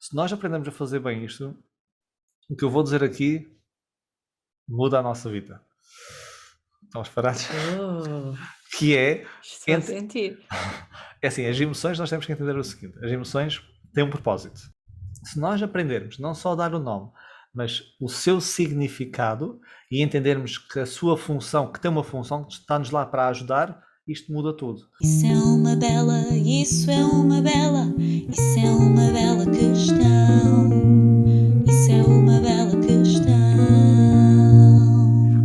Se nós aprendemos a fazer bem isto, o que eu vou dizer aqui muda a nossa vida. Estamos parados? Oh, Que é, isto faz ent- sentido. é assim, as emoções nós temos que entender o seguinte, as emoções têm um propósito. Se nós aprendermos não só a dar o nome, mas o seu significado e entendermos que a sua função, que tem uma função que está-nos lá para ajudar, isto muda tudo. Isso é uma bela, isso é uma bela, isso é uma bela questão. Isso é uma bela questão.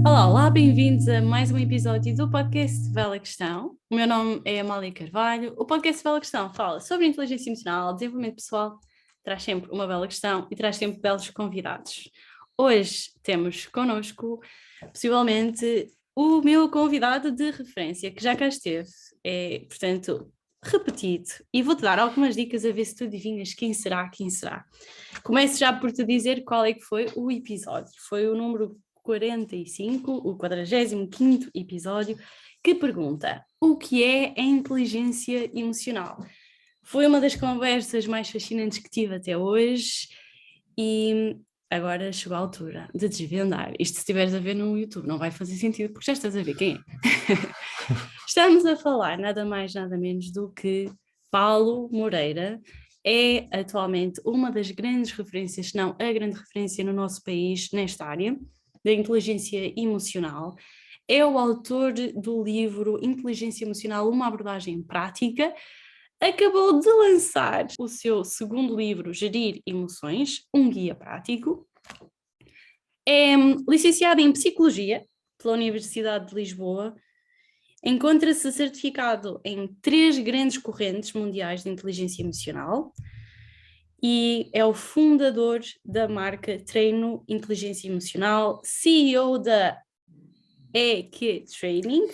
Olá, bem-vindos a mais um episódio do podcast Bela Questão. O meu nome é Amália Carvalho. O podcast Bela Questão fala sobre inteligência emocional, desenvolvimento pessoal, traz sempre uma bela questão e traz sempre belos convidados. Hoje temos connosco, possivelmente, o meu convidado de referência, que já cá esteve. É, portanto, repetido. E vou-te dar algumas dicas a ver se tu adivinhas quem será. Começo já por te dizer qual é que foi o episódio. Foi o número 45, o 45º episódio, que pergunta: o que é a inteligência emocional? Foi uma das conversas mais fascinantes que tive até hoje e agora chegou a altura de desvendar. Isto se estiveres a ver no YouTube não vai fazer sentido porque já estás a ver quem é. Estamos a falar nada mais nada menos do que Paulo Moreira. É atualmente uma das grandes referências, se não a grande referência no nosso país nesta área da inteligência emocional. É o autor do livro Inteligência Emocional, uma abordagem prática. Acabou de lançar o seu segundo livro, Gerir Emoções, um guia prático. É licenciado em Psicologia pela Universidade de Lisboa. Encontra-se certificado em 3 grandes correntes mundiais de inteligência emocional e é o fundador da marca Treino Inteligência Emocional, CEO da EQ Training,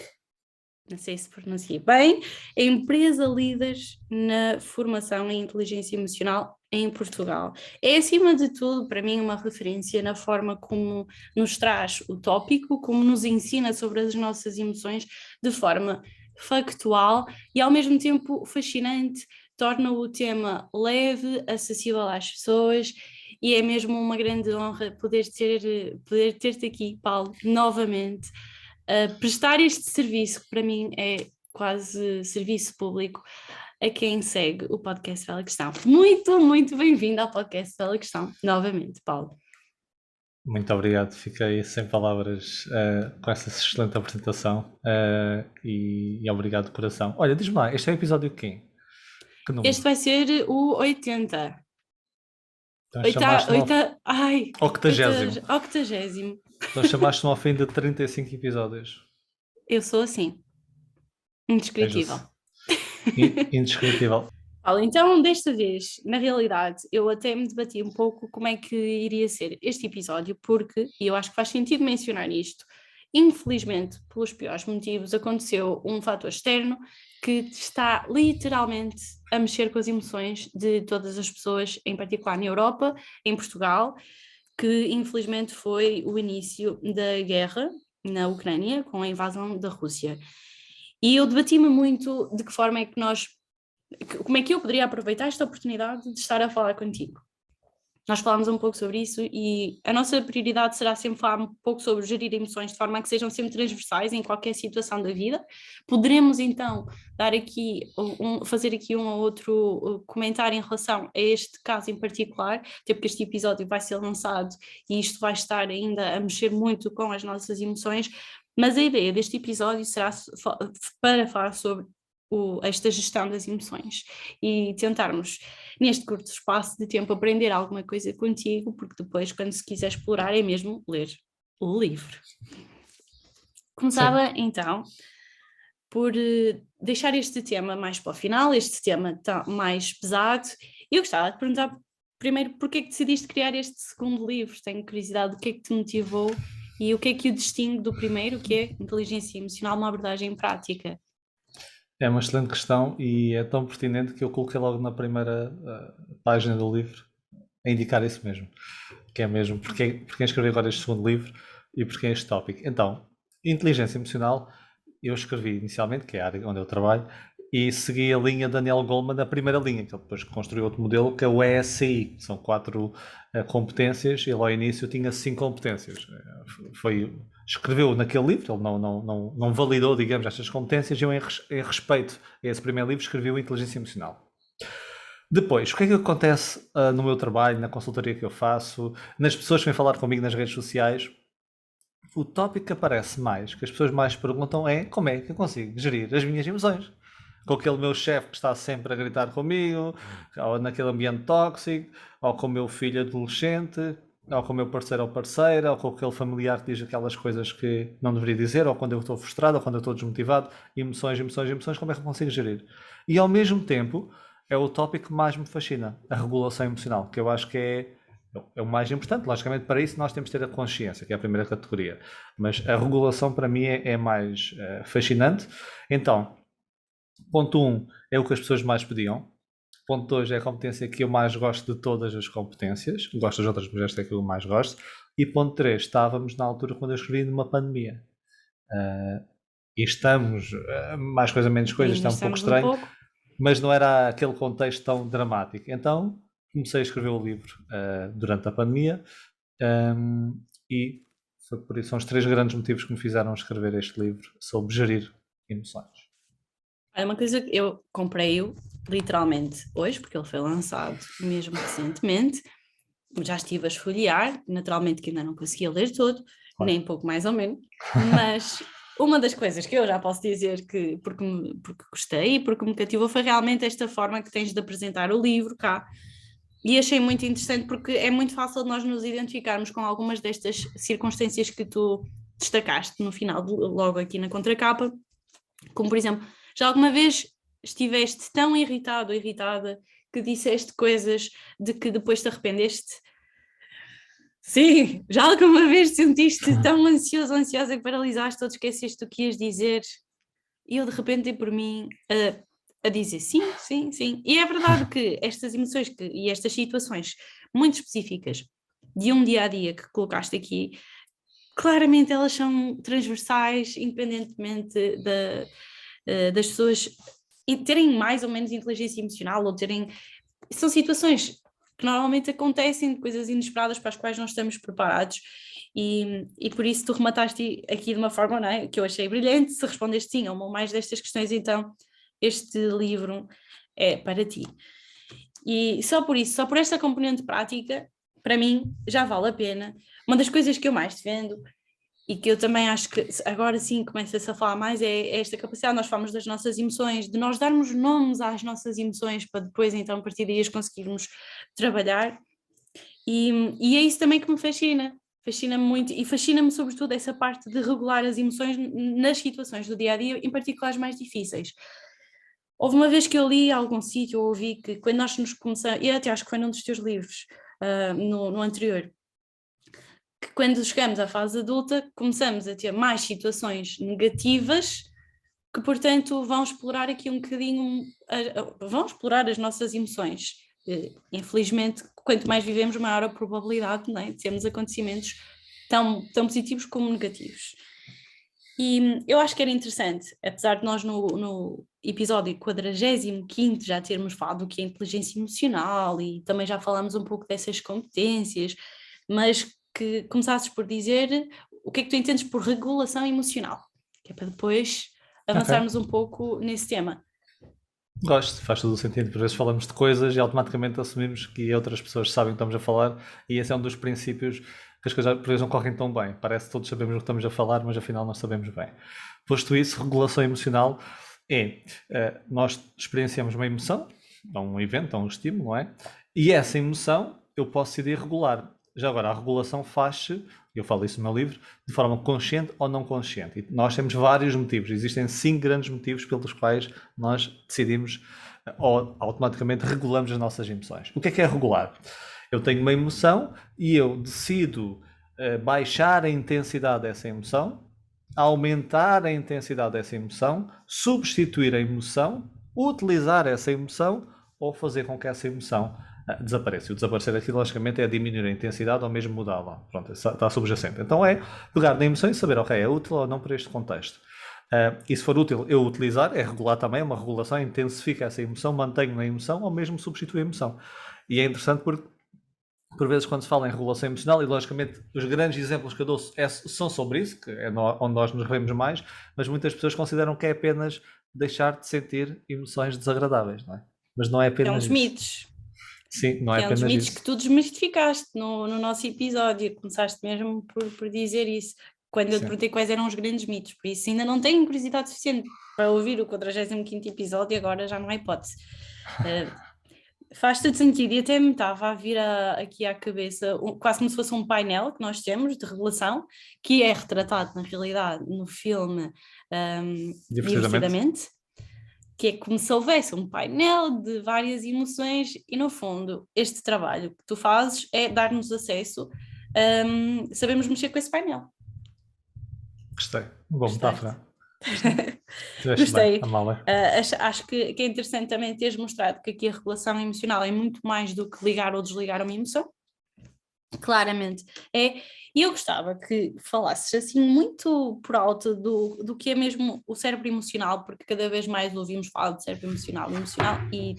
não sei se pronunciei bem, é empresa líder na formação em inteligência emocional em Portugal. É, acima de tudo, para mim, uma referência na forma como nos traz o tópico, como nos ensina sobre as nossas emoções de forma factual e, ao mesmo tempo, fascinante, torna o tema leve, acessível às pessoas e é mesmo uma grande honra poder ter-te aqui, Paulo, novamente prestar este serviço, que para mim é quase serviço público, a quem segue o podcast Bela Questão. Muito, muito bem-vindo ao podcast Bela Questão, novamente, Paulo. Muito obrigado, fiquei sem palavras com essa excelente apresentação e obrigado de coração. Olha, diz-me lá, este é o episódio de quem? Que número? Este vai ser o 80. Então chamaste-me ao Ai, 80º. 80º. Então chamaste-me ao fim de 35 episódios. Eu sou assim, indescritível. Indescritível. Paulo, então, desta vez, na realidade, eu até me debati um pouco como é que iria ser este episódio, porque, e eu acho que faz sentido mencionar isto, infelizmente, pelos piores motivos, aconteceu um fator externo que está literalmente a mexer com as emoções de todas as pessoas, em particular na Europa, em Portugal, que infelizmente foi o início da guerra na Ucrânia, com a invasão da Rússia. E eu debati-me muito de que forma é que como é que eu poderia aproveitar esta oportunidade de estar a falar contigo. Nós falámos um pouco sobre isso e a nossa prioridade será sempre falar um pouco sobre gerir emoções de forma a que sejam sempre transversais em qualquer situação da vida. Poderemos então fazer aqui um ou outro comentário em relação a este caso em particular, até porque este episódio vai ser lançado e isto vai estar ainda a mexer muito com as nossas emoções, mas a ideia deste episódio será para falar sobre esta gestão das emoções e tentarmos neste curto espaço de tempo aprender alguma coisa contigo, porque depois quando se quiser explorar é mesmo ler o livro. Começava então por deixar este tema mais para o final, este tema mais pesado, e eu gostava de perguntar primeiro porque é que decidiste criar este segundo livro. Tenho curiosidade do que é que te motivou e o que é que o distingue do primeiro, que é Inteligência Emocional, uma abordagem prática. É uma excelente questão e é tão pertinente que eu coloquei logo na primeira página do livro a indicar isso mesmo, que é mesmo porque escrevi agora este segundo livro e porque é este tópico. Então, inteligência emocional, eu escrevi inicialmente, que é a área onde eu trabalho, e segui a linha Daniel Goleman, a primeira linha, que ele depois construiu outro modelo, que é o ESCI, que são 4 competências. Ele ao início tinha 5 competências. Escreveu naquele livro, ele não validou, digamos, estas competências, e eu, em respeito a esse primeiro livro, escrevi o Inteligência Emocional. Depois, o que é que acontece no meu trabalho, na consultoria que eu faço, nas pessoas que vêm falar comigo nas redes sociais? O tópico que aparece mais, que as pessoas mais perguntam é: como é que eu consigo gerir as minhas emoções? Com aquele meu chefe que está sempre a gritar comigo, ou naquele ambiente tóxico, ou com o meu filho adolescente, ou com o meu parceiro ou parceira, ou com aquele familiar que diz aquelas coisas que não deveria dizer, ou quando eu estou frustrado, ou quando eu estou desmotivado. Emoções, emoções, emoções, como é que eu consigo gerir? E ao mesmo tempo, é o tópico que mais me fascina, a regulação emocional, que eu acho que é o mais importante. Logicamente, para isso nós temos de ter a consciência, que é a primeira categoria. Mas a regulação para mim é mais fascinante. Então, ponto 1 é o que as pessoas mais pediam. Ponto 2 é a competência que eu mais gosto de todas as competências. Gosto das outras, mas esta é a que eu mais gosto. E ponto 3, estávamos na altura quando eu escrevi numa pandemia. E estamos, mais coisa menos coisa, está um pouco estranho. Mas não era aquele contexto tão dramático. Então comecei a escrever o livro durante a pandemia, e foi por isso, são os 3 grandes motivos que me fizeram escrever este livro sobre gerir emoções. É uma coisa que eu comprei-o literalmente hoje, porque ele foi lançado mesmo recentemente. Já estive a esfolhear, naturalmente que ainda não conseguia ler todo, nem pouco mais ou menos, mas uma das coisas que eu já posso dizer que porque gostei e porque me cativou foi realmente esta forma que tens de apresentar o livro cá. E achei muito interessante porque é muito fácil de nós nos identificarmos com algumas destas circunstâncias que tu destacaste no final, logo aqui na contracapa, como por exemplo, já alguma vez estiveste tão irritado ou irritada que disseste coisas de que depois te arrependeste? Sim, já alguma vez te sentiste tão ansioso, ansiosa e paralisaste ou te esqueceste do que ias dizer? E eu de repente dei por mim a dizer sim, sim, sim. E é verdade que estas emoções e estas situações muito específicas de um dia a dia que colocaste aqui, claramente elas são transversais, independentemente das pessoas terem mais ou menos inteligência emocional ou terem. São situações que normalmente acontecem, coisas inesperadas para as quais não estamos preparados. E por isso tu remataste aqui de uma forma, não é, que eu achei brilhante. Se respondeste sim a uma ou mais destas questões, então este livro é para ti. E só por isso, só por esta componente prática, para mim já vale a pena. Uma das coisas que eu mais defendo e que eu também acho que agora sim começa-se a falar mais é esta capacidade, nós falamos das nossas emoções, de nós darmos nomes às nossas emoções para depois então a partir daí as conseguirmos trabalhar, e é isso também que me fascina-me muito e fascina-me sobretudo essa parte de regular as emoções nas situações do dia-a-dia, em particular as mais difíceis. Houve uma vez que eu li a algum sítio ou ouvi que quando nós nos começamos, e até acho que foi num dos teus livros, no anterior, que quando chegamos à fase adulta começamos a ter mais situações negativas que, portanto, vão explorar aqui um bocadinho, vão explorar as nossas emoções. Infelizmente, quanto mais vivemos, maior a probabilidade, não é, de termos acontecimentos tão positivos como negativos. E eu acho que era interessante, apesar de nós no episódio 45º já termos falado do que é inteligência emocional e também já falámos um pouco dessas competências, mas que começasses por dizer o que é que tu entendes por regulação emocional, que é para depois avançarmos um pouco nesse tema. Gosto, faz todo o sentido. Por vezes falamos de coisas e automaticamente assumimos que outras pessoas sabem o que estamos a falar, e esse é um dos princípios que as coisas por vezes não correm tão bem. Parece que todos sabemos o que estamos a falar, mas afinal não sabemos bem. Posto isso, regulação emocional é nós experienciamos uma emoção, um evento, um estímulo, não é? E essa emoção eu posso decidir regular. Já agora, a regulação faz-se, eu falo isso no meu livro, de forma consciente ou não consciente. E nós temos vários motivos. Existem 5 grandes motivos pelos quais nós decidimos ou automaticamente regulamos as nossas emoções. O que é regular? Eu tenho uma emoção e eu decido baixar a intensidade dessa emoção, aumentar a intensidade dessa emoção, substituir a emoção, utilizar essa emoção ou fazer com que essa emoção desaparece. O desaparecer aqui, logicamente, é diminuir a intensidade ou mesmo mudá-la. Pronto, está subjacente. Então é pegar na emoção e saber, ok, é útil ou não para este contexto. E se for útil eu utilizar, é regular também, é uma regulação, intensifica essa emoção, mantenho na emoção ou mesmo substitui a emoção. E é interessante porque, por vezes, quando se fala em regulação emocional, e logicamente os grandes exemplos que eu dou são sobre isso, que é onde nós nos revemos mais, mas muitas pessoas consideram que é apenas deixar de sentir emoções desagradáveis, não é? Mas não é É um apenas dos isso. mitos. Sim, não é É um dos apenas mitos isso. que tu desmistificaste no nosso episódio. Começaste mesmo por dizer isso. Quando eu te Sim. perguntei quais eram os grandes mitos. Por isso ainda não tenho curiosidade suficiente para ouvir o 45º episódio e agora já não há hipótese. Faz todo sentido e até me estava a vir aqui à cabeça quase como se fosse um painel que nós temos de revelação, que é retratado na realidade no filme Divertidamente, que é como se houvesse um painel de várias emoções e no fundo este trabalho que tu fazes é dar-nos acesso, sabemos mexer com esse painel. Gostei. Boa Gostaste? metáfora. Tiveste Gostei. bem, Amália. Acho que é interessante também teres mostrado que aqui a regulação emocional é muito mais do que ligar ou desligar uma emoção. Claramente é, e eu gostava que falasses assim muito por alto do que é mesmo o cérebro emocional, porque cada vez mais ouvimos falar de cérebro emocional, e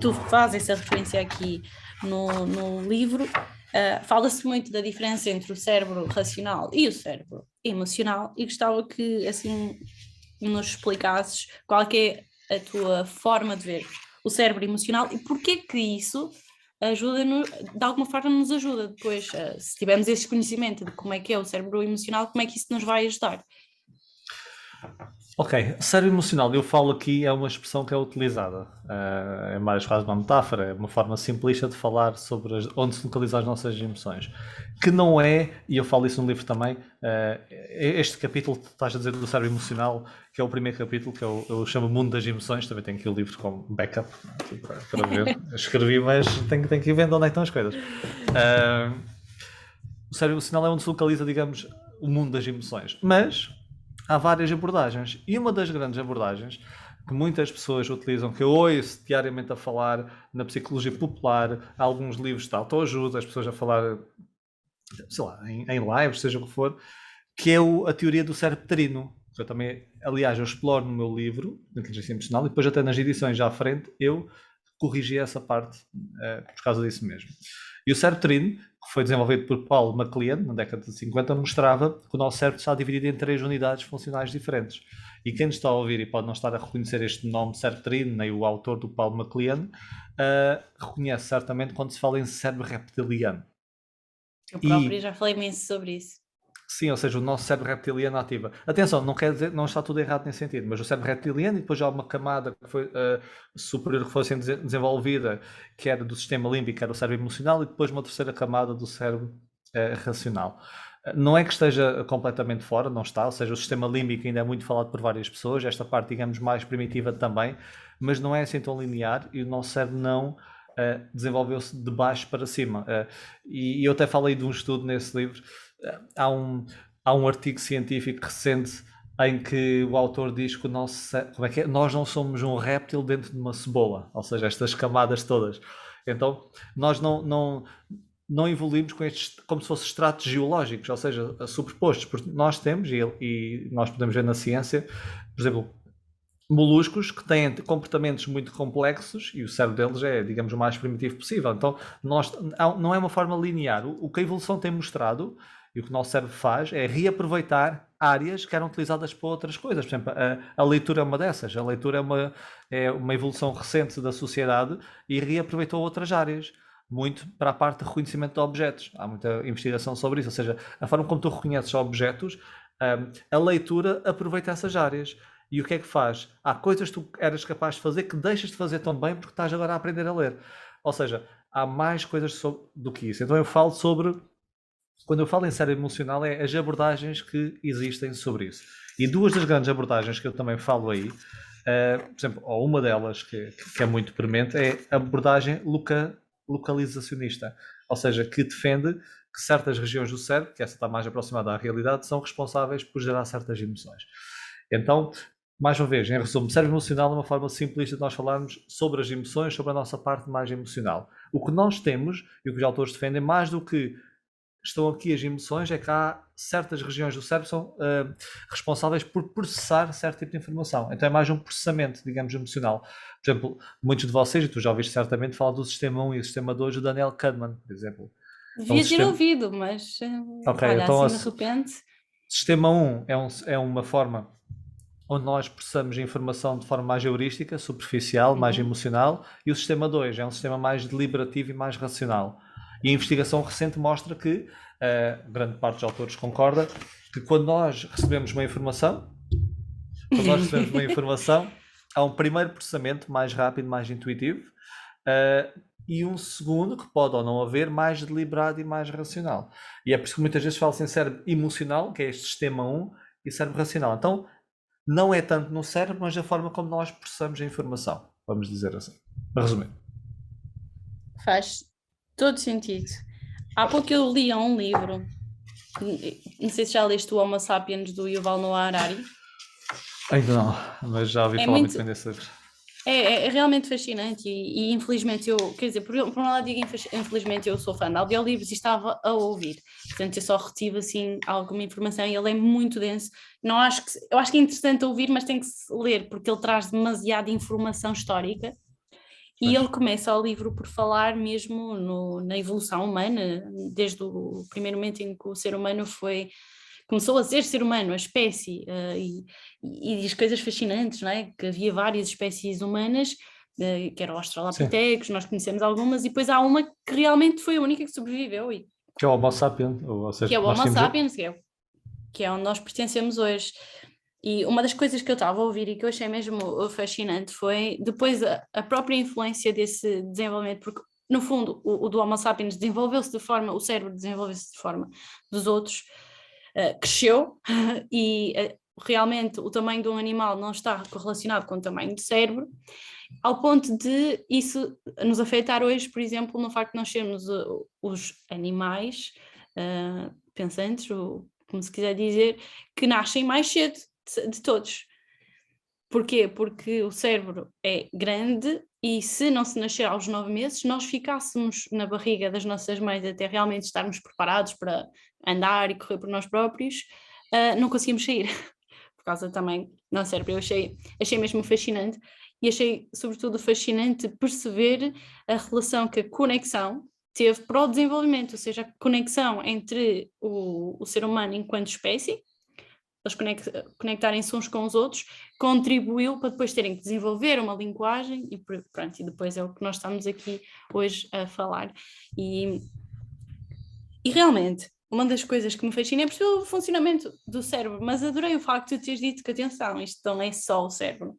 tu fazes essa referência aqui no livro. Fala-se muito da diferença entre o cérebro racional e o cérebro emocional, e gostava que assim nos explicasses qual que é a tua forma de ver o cérebro emocional e porque que isso ajuda-nos, de alguma forma nos ajuda depois, se tivermos esse conhecimento de como é que é o cérebro emocional, como é que isso nos vai ajudar? Ok, cérebro emocional, eu falo aqui, é uma expressão que é utilizada, é mais quase uma metáfora, é uma forma simplista de falar sobre onde se localizam as nossas emoções, que não é, e eu falo isso no livro também, este capítulo que estás a dizer do cérebro emocional, que é o primeiro capítulo, que eu chamo Mundo das Emoções, também tenho aqui o livro como backup, para ver, escrevi, mas tenho que ir vendo onde é que estão as coisas. O cérebro emocional é onde se localiza, digamos, o mundo das emoções, mas há várias abordagens, e uma das grandes abordagens que muitas pessoas utilizam, que eu ouço diariamente a falar na psicologia popular, há alguns livros de autoajuda, as pessoas a falar, sei lá, em lives, seja o que for, que é a teoria do cérebro trino. Eu também, aliás, eu exploro no meu livro, de inteligência emocional, e depois até nas edições já à frente, eu corrigi essa parte por causa disso mesmo. E o cérebro trino, que foi desenvolvido por Paul MacLean, na década de 50, mostrava que o nosso cérebro está dividido em 3 unidades funcionais diferentes. E quem nos está a ouvir e pode não estar a reconhecer este nome cérebro trino, nem o autor do Paul MacLean, reconhece certamente quando se fala em cérebro reptiliano. Eu própria já falei imenso sobre isso. Sim, ou seja, o nosso cérebro reptiliano ativa. Atenção, não quer dizer, não está tudo errado nesse sentido, mas o cérebro reptiliano e depois já há uma camada que foi, superior que foi sendo desenvolvida, que era do sistema límbico, que era o cérebro emocional, e depois uma terceira camada do cérebro racional. Não é que esteja completamente fora, não está, ou seja, o sistema límbico ainda é muito falado por várias pessoas, esta parte, digamos, mais primitiva também, mas não é assim tão linear e o nosso cérebro não desenvolveu-se de baixo para cima. E eu até falei de um estudo nesse livro. Há um artigo científico recente em que o autor diz que nós não somos um réptil dentro de uma cebola, ou seja, estas camadas todas. Então, nós não evoluímos com estes, como se fossem estratos geológicos, ou seja, sobrepostos, porque nós temos, e nós podemos ver na ciência, por exemplo, moluscos que têm comportamentos muito complexos e o cérebro deles é, digamos, o mais primitivo possível. Então, não é uma forma linear. O que a evolução tem mostrado e o que o nosso cérebro faz é reaproveitar áreas que eram utilizadas para outras coisas. Por exemplo, a leitura é uma dessas. A leitura é uma evolução recente da sociedade e reaproveitou outras áreas, muito para a parte de reconhecimento de objetos. Há muita investigação sobre isso. Ou seja, a forma como tu reconheces objetos, a leitura aproveita essas áreas. E o que é que faz? Há coisas que tu eras capaz de fazer que deixas de fazer tão bem porque estás agora a aprender a ler. Ou seja, há mais coisas do que isso. Então eu falo sobre, quando eu falo em cérebro emocional, é as abordagens que existem sobre isso. E duas das grandes abordagens que eu também falo aí, por exemplo, ou uma delas que é muito premente, é a abordagem localizacionista. Ou seja, que defende que certas regiões do cérebro, que essa está mais aproximada à realidade, são responsáveis por gerar certas emoções. Então, mais uma vez, em resumo, cérebro emocional é uma forma simplista de nós falarmos sobre as emoções, sobre a nossa parte mais emocional. O que nós temos, e o que os autores defendem, mais do que estão aqui as emoções, é que há certas regiões do cérebro que são responsáveis por processar certo tipo de informação. Então é mais um processamento, digamos, emocional. Por exemplo, muitos de vocês, e tu já ouviste certamente, falar do sistema 1 e do sistema 2 do Daniel Kahneman, por exemplo. Então, Devia ter ouvido, mas Ok, olha, então assim de repente. sistema 1 é uma forma onde nós processamos a informação de forma mais heurística, superficial, mais emocional, e o sistema 2 é um sistema mais deliberativo e mais racional. E a investigação recente mostra que, grande parte dos autores concorda, que quando nós recebemos uma informação, há um primeiro processamento mais rápido, mais intuitivo, e um segundo, que pode ou não haver, mais deliberado e mais racional. E é por isso que muitas vezes fala-se em cérebro emocional, que é este sistema 1, e cérebro racional. Então, não é tanto no cérebro, mas a forma como nós processamos a informação, vamos dizer assim. Para resumir. Faz todo sentido. Há pouco eu li um livro, não sei se já leste o Homo Sapiens do Yuval Noah Harari. Ainda não, mas já ouvi falar muito bem desse livro. É realmente fascinante e infelizmente eu, quer dizer, por um lado digo infelizmente eu sou fã de audiolivros e estava a ouvir, portanto eu só retive assim alguma informação e ele é muito denso. Eu acho que é interessante ouvir, mas tem que se ler porque ele traz demasiada informação histórica. E ele começa o livro por falar mesmo na evolução humana, desde o primeiro momento em que o ser humano começou a ser humano, a espécie, e diz coisas fascinantes, não é? Que havia várias espécies humanas, que eram os Australopithecus, nós conhecemos algumas, e depois há uma que realmente foi a única que sobreviveu. Que é o Homo sapiens, ou seja, que é o Homo sapiens, que é onde nós pertencemos hoje. E uma das coisas que eu estava a ouvir e que eu achei mesmo fascinante foi depois a própria influência desse desenvolvimento, porque no fundo o do Homo sapiens desenvolveu-se de forma, o cérebro desenvolveu-se de forma dos outros, cresceu e realmente o tamanho de um animal não está correlacionado com o tamanho do cérebro, ao ponto de isso nos afetar hoje, por exemplo, no facto de nós sermos os animais pensantes, ou como se quiser dizer, que nascem mais cedo de todos. Porquê? Porque o cérebro é grande e se não se nascer aos 9 meses, nós ficássemos na barriga das nossas mães até realmente estarmos preparados para andar e correr por nós próprios, não conseguimos sair. Por causa também do nosso cérebro. Eu achei mesmo fascinante e achei sobretudo fascinante perceber a relação que a conexão teve para o desenvolvimento, ou seja, a conexão entre o ser humano enquanto espécie, eles conectarem-se uns com os outros, contribuiu para depois terem que desenvolver uma linguagem e pronto, e depois é o que nós estamos aqui hoje a falar. E realmente, uma das coisas que me fascina é perceber o funcionamento do cérebro, mas adorei o facto de teres dito que, atenção, isto não é só o cérebro.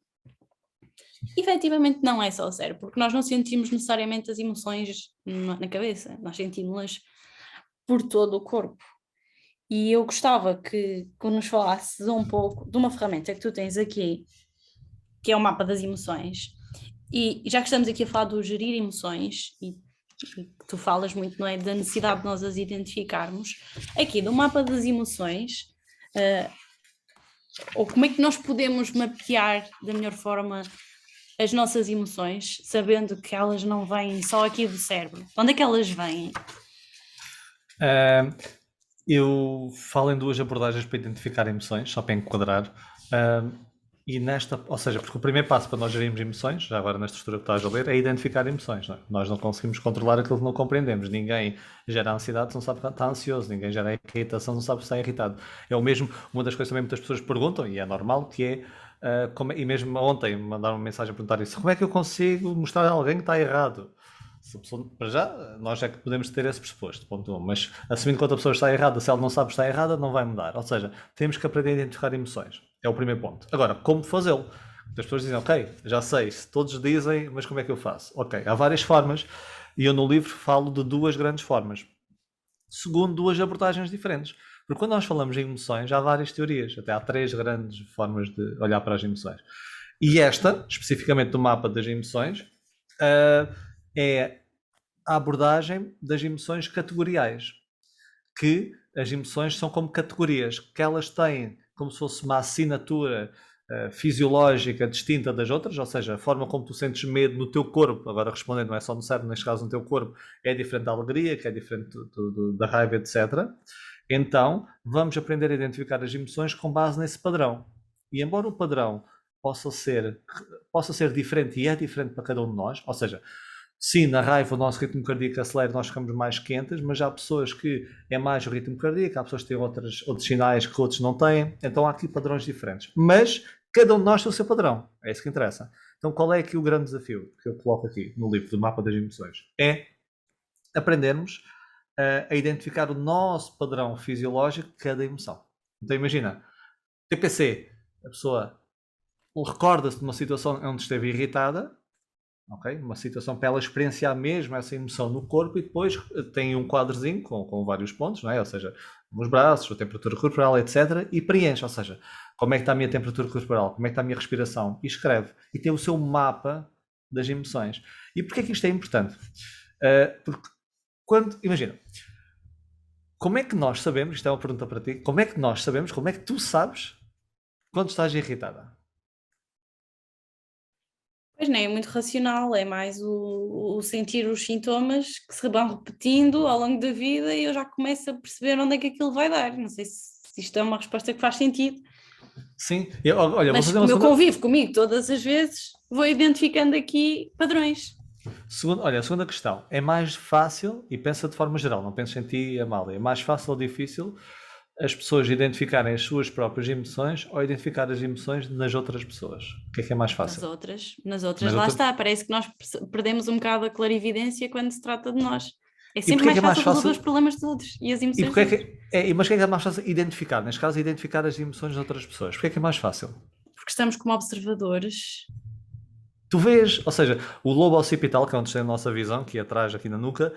Efetivamente não é só o cérebro, porque nós não sentimos necessariamente as emoções na cabeça, nós sentimos-las por todo o corpo. E eu gostava que nos falasses um pouco de uma ferramenta que tu tens aqui, que é o mapa das emoções. E já que estamos aqui a falar do gerir emoções, e tu falas muito, não é, da necessidade de nós as identificarmos, aqui do mapa das emoções, ou como é que nós podemos mapear da melhor forma as nossas emoções, sabendo que elas não vêm só aqui do cérebro. De onde é que elas vêm? Eu falo em duas abordagens para identificar emoções, só para enquadrar. E ou seja, porque o primeiro passo para nós gerirmos emoções, já agora na estrutura que estás a ler, é identificar emoções. Não é? Nós não conseguimos controlar aquilo que não compreendemos. Ninguém gera ansiedade se não sabe que está ansioso. Ninguém gera irritação se não sabe que está irritado. É o mesmo, uma das coisas também muitas pessoas perguntam, e é normal, que é, e mesmo ontem mandaram uma mensagem a perguntar isso, como é que eu consigo mostrar a alguém que está errado? Para já, nós é que podemos ter esse pressuposto, ponto 1, mas assumindo que outra pessoa está errada, se ela não sabe que está errada, não vai mudar. Ou seja, temos que aprender a identificar emoções. É o primeiro ponto. Agora, como fazê-lo? As pessoas dizem, ok, já sei, se todos dizem, mas como é que eu faço? Ok, há várias formas e eu no livro falo de duas grandes formas, segundo duas abordagens diferentes. Porque quando nós falamos em emoções, há várias teorias, até há 3 grandes formas de olhar para as emoções. E esta, especificamente do mapa das emoções, é a abordagem das emoções categoriais, que as emoções são como categorias, que elas têm como se fosse uma assinatura fisiológica distinta das outras, ou seja, a forma como tu sentes medo no teu corpo, agora respondendo, não é só no cérebro, neste caso no teu corpo, é diferente da alegria, que é diferente da raiva, etc. Então, vamos aprender a identificar as emoções com base nesse padrão. E embora o padrão possa ser diferente, e é diferente para cada um de nós, ou seja, sim, na raiva o nosso ritmo cardíaco acelera e nós ficamos mais quentes, mas há pessoas que é mais o ritmo cardíaco, há pessoas que têm outros sinais que outros não têm, então há aqui padrões diferentes. Mas cada um de nós tem o seu padrão, é isso que interessa. Então qual é aqui o grande desafio que eu coloco aqui no livro do Mapa das Emoções? É aprendermos a identificar o nosso padrão fisiológico de cada emoção. Então imagina, TPC, a pessoa recorda-se de uma situação onde esteve irritada, okay? Uma situação para ela experienciar mesmo essa emoção no corpo, e depois tem um quadrozinho com vários pontos, não é? Ou seja, nos braços, a temperatura corporal, etc. E preenche, ou seja, como é que está a minha temperatura corporal, como é que está a minha respiração, e escreve. E tem o seu mapa das emoções. E porquê que isto é importante? Porque imagina, como é que nós sabemos, isto é uma pergunta para ti, como é que nós sabemos, como é que tu sabes quando estás irritada? Pois nem é muito racional, é mais o sentir os sintomas que se vão repetindo ao longo da vida e eu já começo a perceber onde é que aquilo vai dar. Não sei se isto é uma resposta que faz sentido. Sim, olha, mas vou fazer como uma eu segunda... convivo comigo todas as vezes, vou identificando aqui padrões. A segunda questão. É mais fácil, e pensa de forma geral, não pensa em ti e Amália, é mais fácil ou difícil as pessoas identificarem as suas próprias emoções ou identificar as emoções nas outras pessoas? O que é mais fácil? Nas outras lá está. Parece que nós perdemos um bocado a clarividência quando se trata de nós. É sempre mais fácil resolver os problemas dos outros e as emoções dos outros. Mas o que é mais fácil identificar? Neste caso, identificar as emoções de outras pessoas. Porquê é que é mais fácil? Porque estamos como observadores. Tu vês, ou seja, o lobo occipital, que é onde tem a nossa visão, que é atrás aqui na nuca,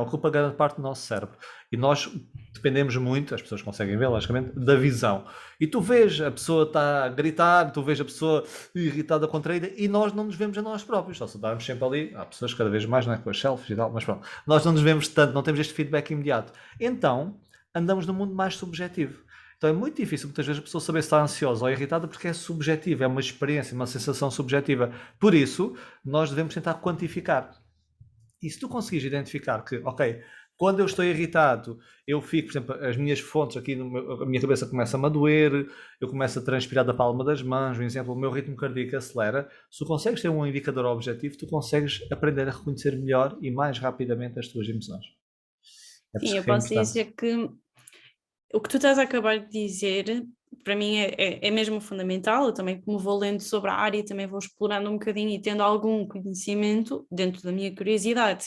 ocupa grande parte do nosso cérebro. E nós dependemos muito, as pessoas conseguem ver, logicamente, da visão. E tu vês a pessoa está a gritar, tu vês a pessoa irritada, contraída, e nós não nos vemos a nós próprios. Só se darmos sempre ali, há pessoas cada vez mais, não é, com as selfies e tal, mas pronto. Nós não nos vemos tanto, não temos este feedback imediato. Então, andamos num mundo mais subjetivo. Então é muito difícil muitas vezes a pessoa saber se está ansiosa ou irritada porque é subjetivo, é uma experiência, uma sensação subjetiva. Por isso, nós devemos tentar quantificar. E se tu conseguires identificar que, ok, quando eu estou irritado, eu fico, por exemplo, as minhas fontes aqui, a minha cabeça começa-me a doer, eu começo a transpirar da palma das mãos, por exemplo, o meu ritmo cardíaco acelera. Se tu consegues ter um indicador objetivo, tu consegues aprender a reconhecer melhor e mais rapidamente as tuas emoções. Sim, eu posso dizer que o que tu estás a acabar de dizer, para mim é mesmo fundamental. Eu também, como vou lendo sobre a área, também vou explorando um bocadinho e tendo algum conhecimento dentro da minha curiosidade.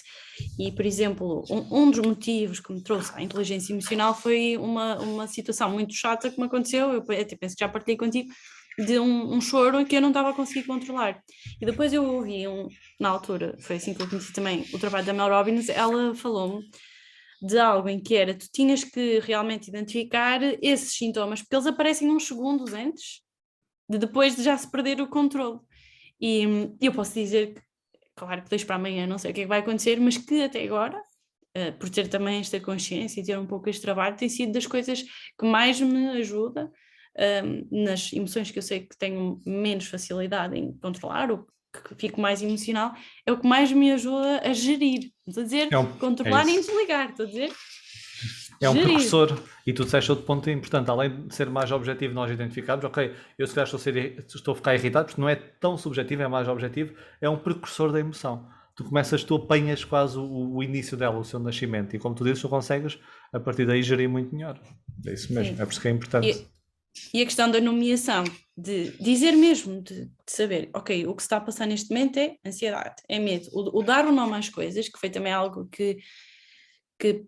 E, por exemplo, um dos motivos que me trouxe à inteligência emocional foi uma situação muito chata que me aconteceu, eu até penso que já partilhei contigo, de um choro que eu não estava a conseguir controlar. E depois eu ouvi, na altura, foi assim que eu conheci também o trabalho da Mel Robbins, ela falou-me de algo em que era, tu tinhas que realmente identificar esses sintomas, porque eles aparecem uns segundos antes, depois de já se perder o controle. E eu posso dizer que, claro que deixo para amanhã, não sei o que é que vai acontecer, mas que até agora, por ter também esta consciência e ter um pouco este trabalho, tem sido das coisas que mais me ajuda nas emoções que eu sei que tenho menos facilidade em controlar, ou que fico mais emocional, é o que mais me ajuda a gerir. Estou a dizer controlar e desligar, estou a dizer é um precursor. E tu disseste outro ponto importante, além de ser mais objetivo nós identificarmos, ok, eu se calhar estou a ficar irritado, porque não é tão subjetivo, é mais objetivo, é um precursor da emoção. Tu apanhas quase o início dela, o seu nascimento, e como tu dizes, tu consegues a partir daí gerir muito melhor. É isso mesmo. Sim. É por isso que é importante. E a questão da nomeação, de dizer mesmo, de saber, ok, o que se está a passar neste momento é ansiedade, é medo. O dar o nome às coisas, que foi também algo que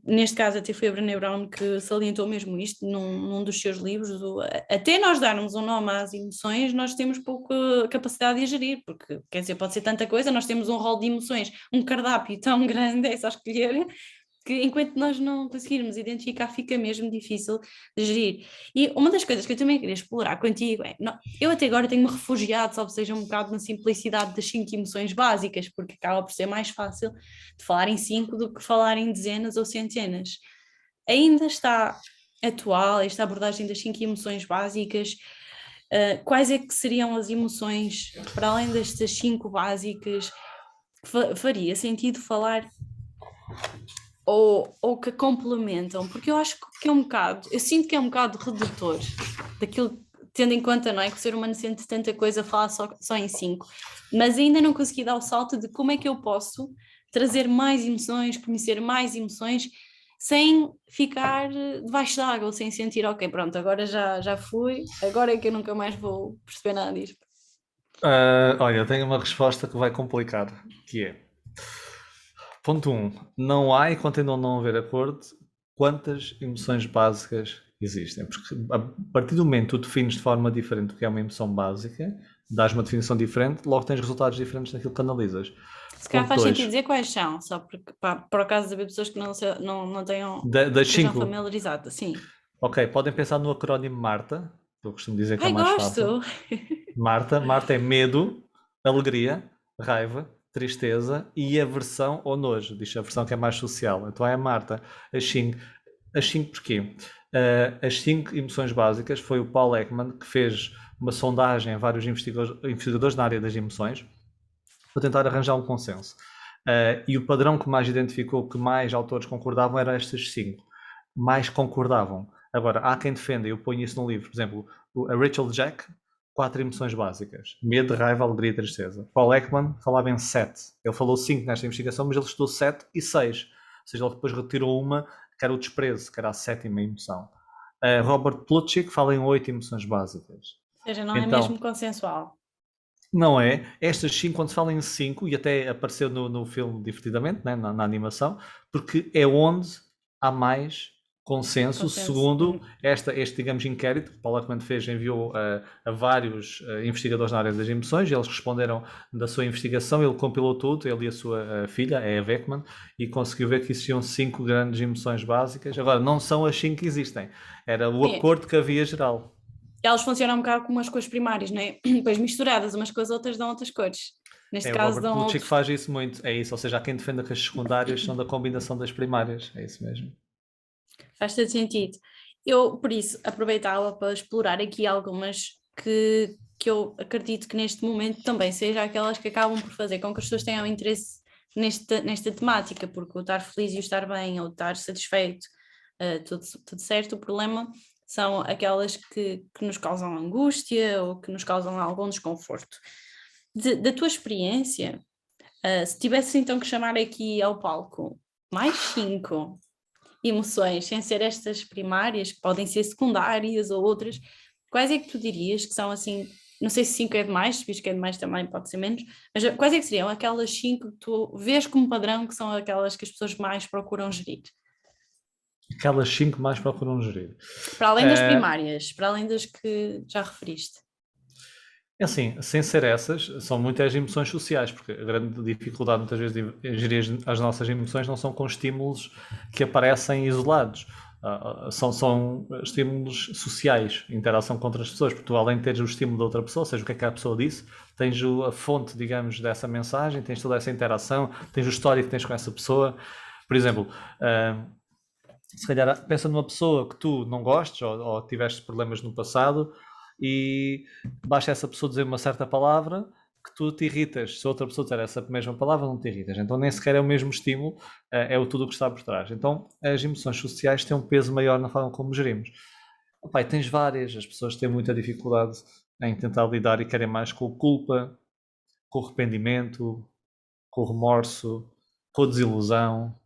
neste caso até foi a Brené Brown que salientou mesmo isto num dos seus livros, até nós darmos um nome às emoções, nós temos pouca capacidade de a gerir, porque, quer dizer, pode ser tanta coisa, nós temos um rol de emoções, um cardápio tão grande, é só escolher, que enquanto nós não conseguirmos identificar, fica mesmo difícil de gerir. E uma das coisas que eu também queria explorar contigo é, eu até agora tenho-me refugiado, salvo seja um bocado na simplicidade das 5 emoções básicas, porque acaba por ser mais fácil de falar em 5 do que falar em dezenas ou centenas. Ainda está atual esta abordagem das 5 emoções básicas? quais é que seriam as emoções, para além destas 5 básicas, que faria sentido falar ou que complementam? Porque eu acho que é um bocado, eu sinto que é um bocado redutor daquilo, tendo em conta, não é, que o ser humano sente tanta coisa a falar só em 5, mas ainda não consegui dar o salto de como é que eu posso trazer mais emoções, conhecer mais emoções, sem ficar debaixo d'água, sem sentir, ok, pronto, agora já fui, agora é que eu nunca mais vou perceber nada disto. Olha, eu tenho uma resposta que vai complicar, que é, ponto 1, não há e continua a não haver acordo quantas emoções básicas existem, porque a partir do momento que tu defines de forma diferente o que é uma emoção básica, dás uma definição diferente, logo tens resultados diferentes naquilo que analisas. Se calhar Ponto faz 2, sentido dizer quais são, só porque, por acaso de haver pessoas que não tenham, das estejam 5, familiarizadas, sim. ok, podem pensar no acrónimo MARTA, que eu costumo dizer que é Ai, mais fácil. gosto! Marta é medo, alegria, raiva, tristeza e aversão ou nojo. Diz a versão que é mais social. Então é a Marta. As 5. As 5 porquê? As 5 emoções básicas foi o Paul Ekman que fez uma sondagem a vários investigadores na área das emoções para tentar arranjar um consenso. E o padrão que mais identificou, que mais autores concordavam, eram estas 5. Mais concordavam. Agora, há quem defenda, eu ponho isso no livro, por exemplo, a Rachel Jack, 4 emoções básicas: medo, raiva, alegria e tristeza. Paul Ekman falava em 7. Ele falou 5 nesta investigação, mas ele estudou 7 e 6. Ou seja, ele depois retirou uma, que era o desprezo, que era a 7ª emoção. Robert Plutchik fala em 8 emoções básicas. Ou seja, não é Então, mesmo consensual. não é? Estas 5, quando se fala em 5, e até apareceu no filme divertidamente, né, na animação, porque é onde há mais consenso, segundo este, digamos, inquérito que Paul Ekman fez, enviou a vários investigadores na área das emoções, e eles responderam da sua investigação, ele compilou tudo, ele e a sua filha, a Eve Ekman, e conseguiu ver que existiam 5 grandes emoções básicas. Agora, não são as 5 que existem, era o acordo que havia geral. Elas funcionam um bocado como as cores primárias, não é? Depois misturadas umas com as outras dão outras cores. Neste O caso Robert dão Plutchik outros. faz isso muito, é isso, ou seja, há quem defenda que as secundárias são da combinação das primárias, é isso mesmo. Faz todo sentido. Eu, por isso, aproveitava para explorar aqui algumas que eu acredito que neste momento também sejam aquelas que acabam por fazer com que as pessoas tenham interesse nesta temática, porque o estar feliz e o estar bem, ou estar satisfeito, tudo certo, o problema são aquelas que nos causam angústia ou que nos causam algum desconforto. Da tua experiência, se tivesse então que chamar aqui ao palco mais 5 emoções, sem ser estas primárias, que podem ser secundárias ou outras, quais é que tu dirias que são assim, não sei se 5 é demais, se que é demais também pode ser menos, mas quais é que seriam aquelas 5 que tu vês como padrão que são aquelas que as pessoas mais procuram gerir? Aquelas 5 mais procuram gerir. Para além das primárias, para além das que já referiste. É assim, sem ser essas, são muitas emoções sociais, porque a grande dificuldade muitas vezes de gerir as nossas emoções não são com estímulos que aparecem isolados. São estímulos sociais, interação com outras pessoas, porque tu, além de teres o estímulo da outra pessoa, seja o que é a pessoa disse, tens a fonte, digamos, dessa mensagem, tens toda essa interação, tens o histórico que tens com essa pessoa. Por exemplo, se calhar pensa numa pessoa que tu não gostes ou tiveste problemas no passado, e basta essa pessoa dizer uma certa palavra que tu te irritas. Se outra pessoa disser essa mesma palavra, não te irritas. Então nem sequer é o mesmo estímulo, é o tudo o que está por trás. Então as emoções sociais têm um peso maior na forma como gerimos. Opa, tens várias, as pessoas têm muita dificuldade em tentar lidar e querem mais com a culpa, com o arrependimento, com o remorso, com a desilusão.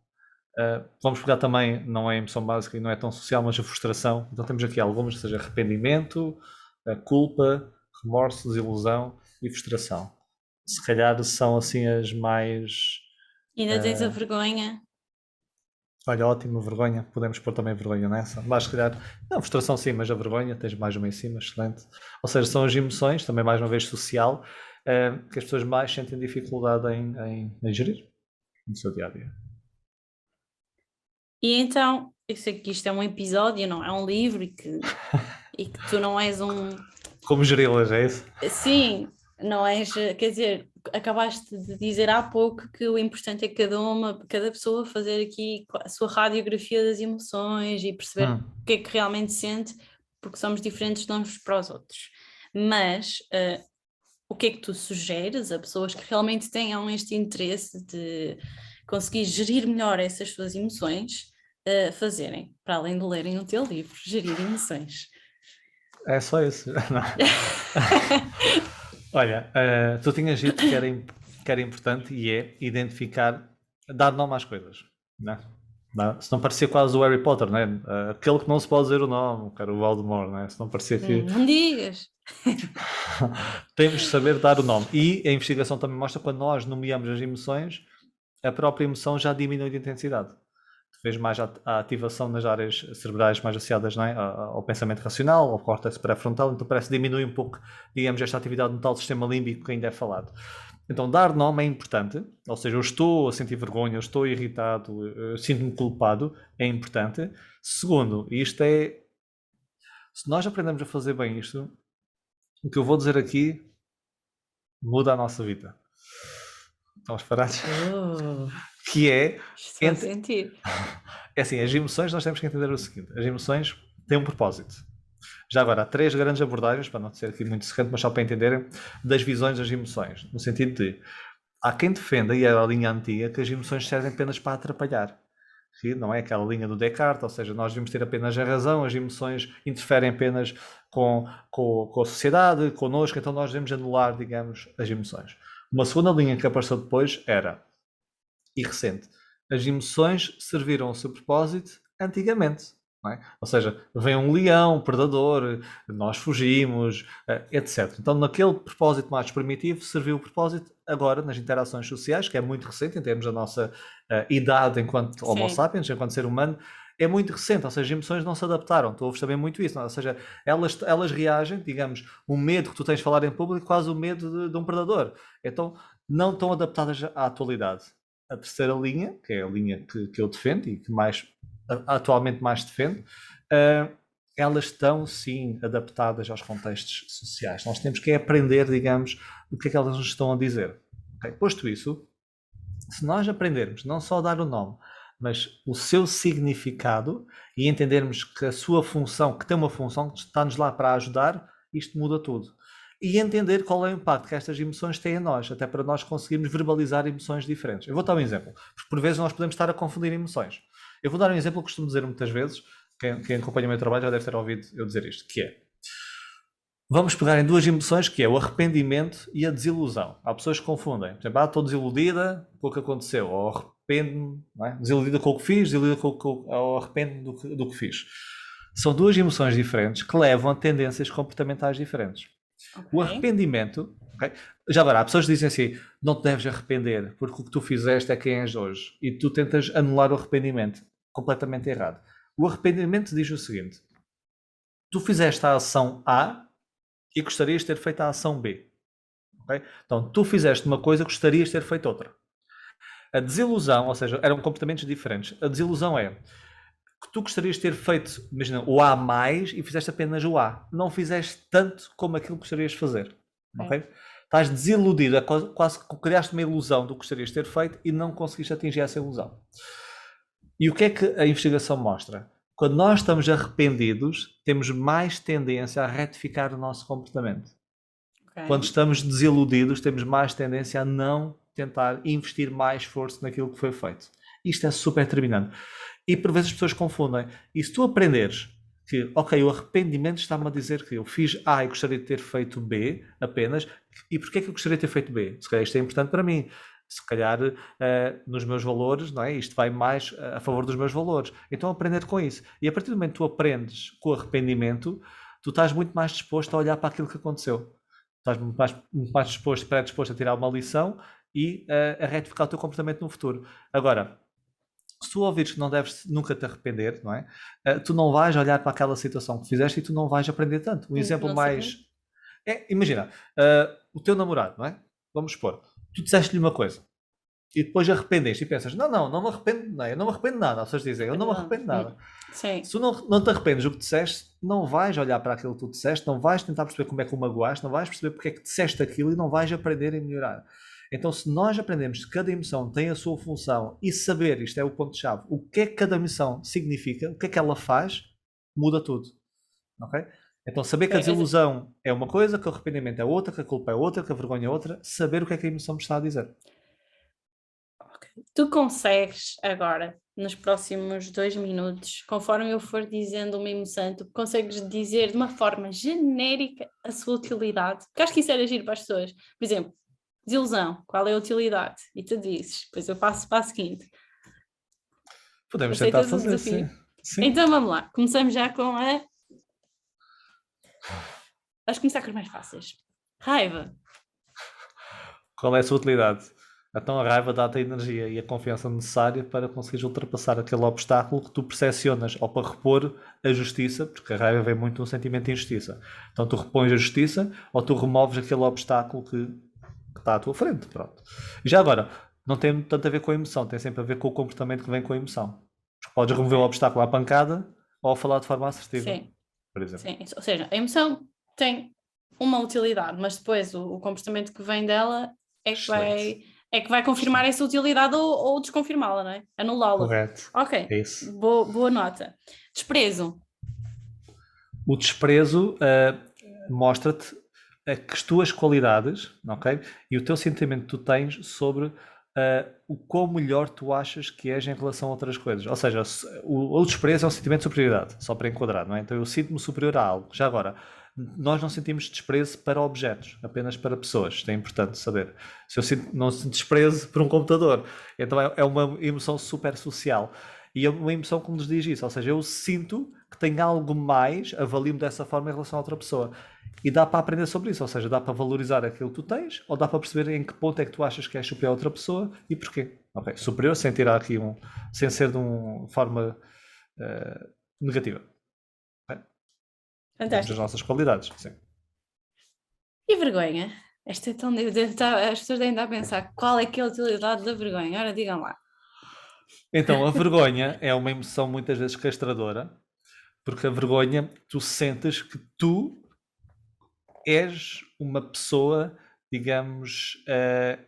Vamos pegar também, não é a emoção básica e não é tão social, mas a frustração. Então temos aqui algumas, que seja arrependimento, a culpa, remorso, desilusão e frustração. Se calhar são assim as mais... E ainda tens a vergonha. Olha, ótimo, vergonha. Podemos pôr também vergonha nessa. Mas se calhar, não, frustração sim, mas a vergonha, tens mais uma em cima, excelente. Ou seja, são as emoções, também mais uma vez social, que as pessoas mais sentem dificuldade em gerir no seu dia-a-dia. E então, eu sei que isto é um episódio, não é um livro, e que tu não és um... Como geri-las, é isso? Sim, não és, quer dizer, acabaste de dizer há pouco que o importante é cada pessoa fazer aqui a sua radiografia das emoções e perceber o que é que realmente sente, porque somos diferentes de uns para os outros. Mas o que é que tu sugeres a pessoas que realmente tenham este interesse de conseguir gerir melhor essas suas emoções, fazerem, para além de lerem o teu livro, Gerir Emoções? É só isso. Olha, tu tinhas dito que era importante e é identificar, dar nome às coisas, né? Se não parecia quase o Harry Potter, né? Aquele que não se pode dizer o nome, que era o Voldemort, né? Se não parecia que Não digas. temos de saber dar o nome. E a investigação também mostra que quando nós nomeamos as emoções, a própria emoção já diminui de intensidade. Tu vês mais a ativação nas áreas cerebrais mais associadas, não é? Ao pensamento racional, ao córtex pré-frontal, então parece que diminui um pouco, digamos, esta atividade no tal sistema límbico que ainda é falado. Então, dar nome é importante, ou seja, eu estou a sentir vergonha, eu estou irritado, eu sinto-me culpado, é importante. Segundo, isto é, se nós aprendemos a fazer bem isto, o que eu vou dizer aqui muda a nossa vida. Estamos parados? Que é, Isto faz sentido. é assim, as emoções, nós temos que entender o seguinte, as emoções têm um propósito. Já agora, há 3 grandes abordagens, para não ser aqui muito secante, mas só para entenderem, das visões das emoções, no sentido de, há quem defenda, e é a linha antiga, que as emoções servem apenas para atrapalhar. Não é aquela linha do Descartes, ou seja, nós devemos ter apenas a razão, as emoções interferem apenas com a sociedade, connosco, então nós devemos anular, digamos, as emoções. Uma segunda linha que apareceu depois era, e recente, as emoções serviram o seu propósito antigamente. Não é? Ou seja, vem um leão, um predador, nós fugimos, etc. Então, naquele propósito mais primitivo, serviu o propósito agora nas interações sociais, que é muito recente em termos da nossa idade enquanto Homo sapiens, enquanto ser humano, é muito recente, ou seja, as emoções não se adaptaram, tu ouves também muito isso, não? Ou seja, elas reagem, digamos, o medo que tu tens de falar em público, quase o medo de um predador. Então, não estão adaptadas à atualidade. A terceira linha, que é a linha que eu defendo e que atualmente mais defendo, elas estão sim adaptadas aos contextos sociais. Nós temos que aprender, digamos, o que é que elas nos estão a dizer. Okay? Posto isso, se nós aprendermos não só dar o nome, mas o seu significado e entendermos que a sua função, que tem uma função que está-nos lá para ajudar, isto muda tudo. E entender qual é o impacto que estas emoções têm em nós, até para nós conseguirmos verbalizar emoções diferentes. Eu vou dar um exemplo, porque por vezes nós podemos estar a confundir emoções. Eu vou dar um exemplo que costumo dizer muitas vezes, quem acompanha o meu trabalho já deve ter ouvido eu dizer isto, que é, vamos pegar em 2 emoções, que é o arrependimento e a desilusão. Há pessoas que confundem. Por exemplo, estou desiludida com o que aconteceu, ou arrependo-me, não é? Desiludida com o que fiz, desiludida ou arrependo-me do que fiz. São 2 emoções diferentes que levam a tendências comportamentais diferentes. Okay. O arrependimento, okay? Já agora, há pessoas que dizem assim, não te deves arrepender, porque o que tu fizeste é quem és hoje, e tu tentas anular o arrependimento. Completamente errado. O arrependimento diz o seguinte, tu fizeste a ação A e gostarias de ter feito a ação B. Okay? Então, tu fizeste uma coisa e gostarias de ter feito outra. A desilusão, ou seja, eram comportamentos diferentes. A desilusão é que tu gostarias de ter feito, imagina, o A mais e fizeste apenas o A. Não fizeste tanto como aquilo que gostarias de fazer. Okay? Estás desiludido, quase que criaste uma ilusão do que gostarias de ter feito e não conseguiste atingir essa ilusão. E o que é que a investigação mostra? Quando nós estamos arrependidos, temos mais tendência a retificar o nosso comportamento. Okay. Quando estamos desiludidos, temos mais tendência a não tentar investir mais esforço naquilo que foi feito. Isto é super determinante. E por vezes as pessoas confundem. E se tu aprenderes que, ok, o arrependimento está-me a dizer que eu fiz A e gostaria de ter feito B apenas, e porquê é que eu gostaria de ter feito B? Se calhar isto é importante para mim. Se calhar nos meus valores, não é? Isto vai mais a favor dos meus valores. Então aprender com isso. E a partir do momento que tu aprendes com o arrependimento, tu estás muito mais disposto a olhar para aquilo que aconteceu. Estás muito mais predisposto a tirar uma lição e a retificar o teu comportamento no futuro. Agora, se tu ouvires que não deves nunca te arrepender, não é? Tu não vais olhar para aquela situação que fizeste e tu não vais aprender tanto. Um exemplo mais... imagina, o teu namorado, não é? Vamos supor, tu disseste-lhe uma coisa e depois arrependeste e pensas, não me arrependo, não, eu não me arrependo de nada. As pessoas dizem, eu não me arrependo de nada. Sim. Se tu não te arrependes do que disseste, não vais olhar para aquilo que tu disseste, não vais tentar perceber como é que o magoaste, não vais perceber porque é que disseste aquilo e não vais aprender e melhorar. Então, se nós aprendemos que cada emoção tem a sua função e saber, isto é o ponto-chave, o que é que cada emoção significa, o que é que ela faz, muda tudo. Okay? Então, saber que a Ok, desilusão é uma coisa, que o arrependimento é outra, que a culpa é outra, que a vergonha é outra, saber o que é que a emoção me está a dizer. Tu consegues agora, nos próximos 2 minutos, conforme eu for dizendo uma emoção, tu consegues dizer de uma forma genérica a sua utilidade? Porque acho que isso era giro para as pessoas. Por exemplo, desilusão, qual é a utilidade? E tu dizes, depois eu passo para a seguinte. Podemos tentar Aceitas o fazer, sim. desafio? Sim. Então vamos lá, começamos já com a. Vamos começar com as mais fáceis. Raiva. Qual é a sua utilidade? Então a raiva dá-te a energia e a confiança necessária para conseguires ultrapassar aquele obstáculo que tu percepcionas, ou para repor a justiça, porque a raiva vem muito de um sentimento de injustiça. Então tu repões a justiça ou tu removes aquele obstáculo que está à tua frente. Pronto. E já agora, não tem tanto a ver com a emoção, tem sempre a ver com o comportamento que vem com a emoção. Porque podes remover o obstáculo à pancada ou a falar de forma assertiva, Sim, por exemplo. sim. Ou seja, a emoção tem uma utilidade, mas depois o comportamento que vem dela Excelente. é que vai confirmar essa utilidade ou desconfirmá-la, não é? Anulá-la. Correto. Ok, É isso. boa nota. Desprezo. O desprezo mostra-te as tuas qualidades, ok? E o teu sentimento que tu tens sobre o quão melhor tu achas que és em relação a outras coisas. Ou seja, o desprezo é um sentimento de superioridade, só para enquadrar, não é? Então eu sinto-me superior a algo. Já agora, nós não sentimos desprezo para objetos, apenas para pessoas. Isto é importante saber. Se eu não sinto desprezo por um computador, então é uma emoção super social. E é uma emoção que nos diz isso, ou seja, eu sinto que tenho algo mais, avalio-me dessa forma em relação a outra pessoa. E dá para aprender sobre isso, ou seja, dá para valorizar aquilo que tu tens, ou dá para perceber em que ponto é que tu achas que és superior a outra pessoa e porquê. Ok, superior sem tirar aqui sem ser de uma forma negativa. Okay? Das Fantástico. nossas qualidades, sim. E vergonha? Esta é tão. As pessoas devem estar a pensar qual é que é a utilidade da vergonha. Ora, digam lá. Então, a vergonha é uma emoção muitas vezes castradora, porque a vergonha, tu sentes que tu és uma pessoa, digamos,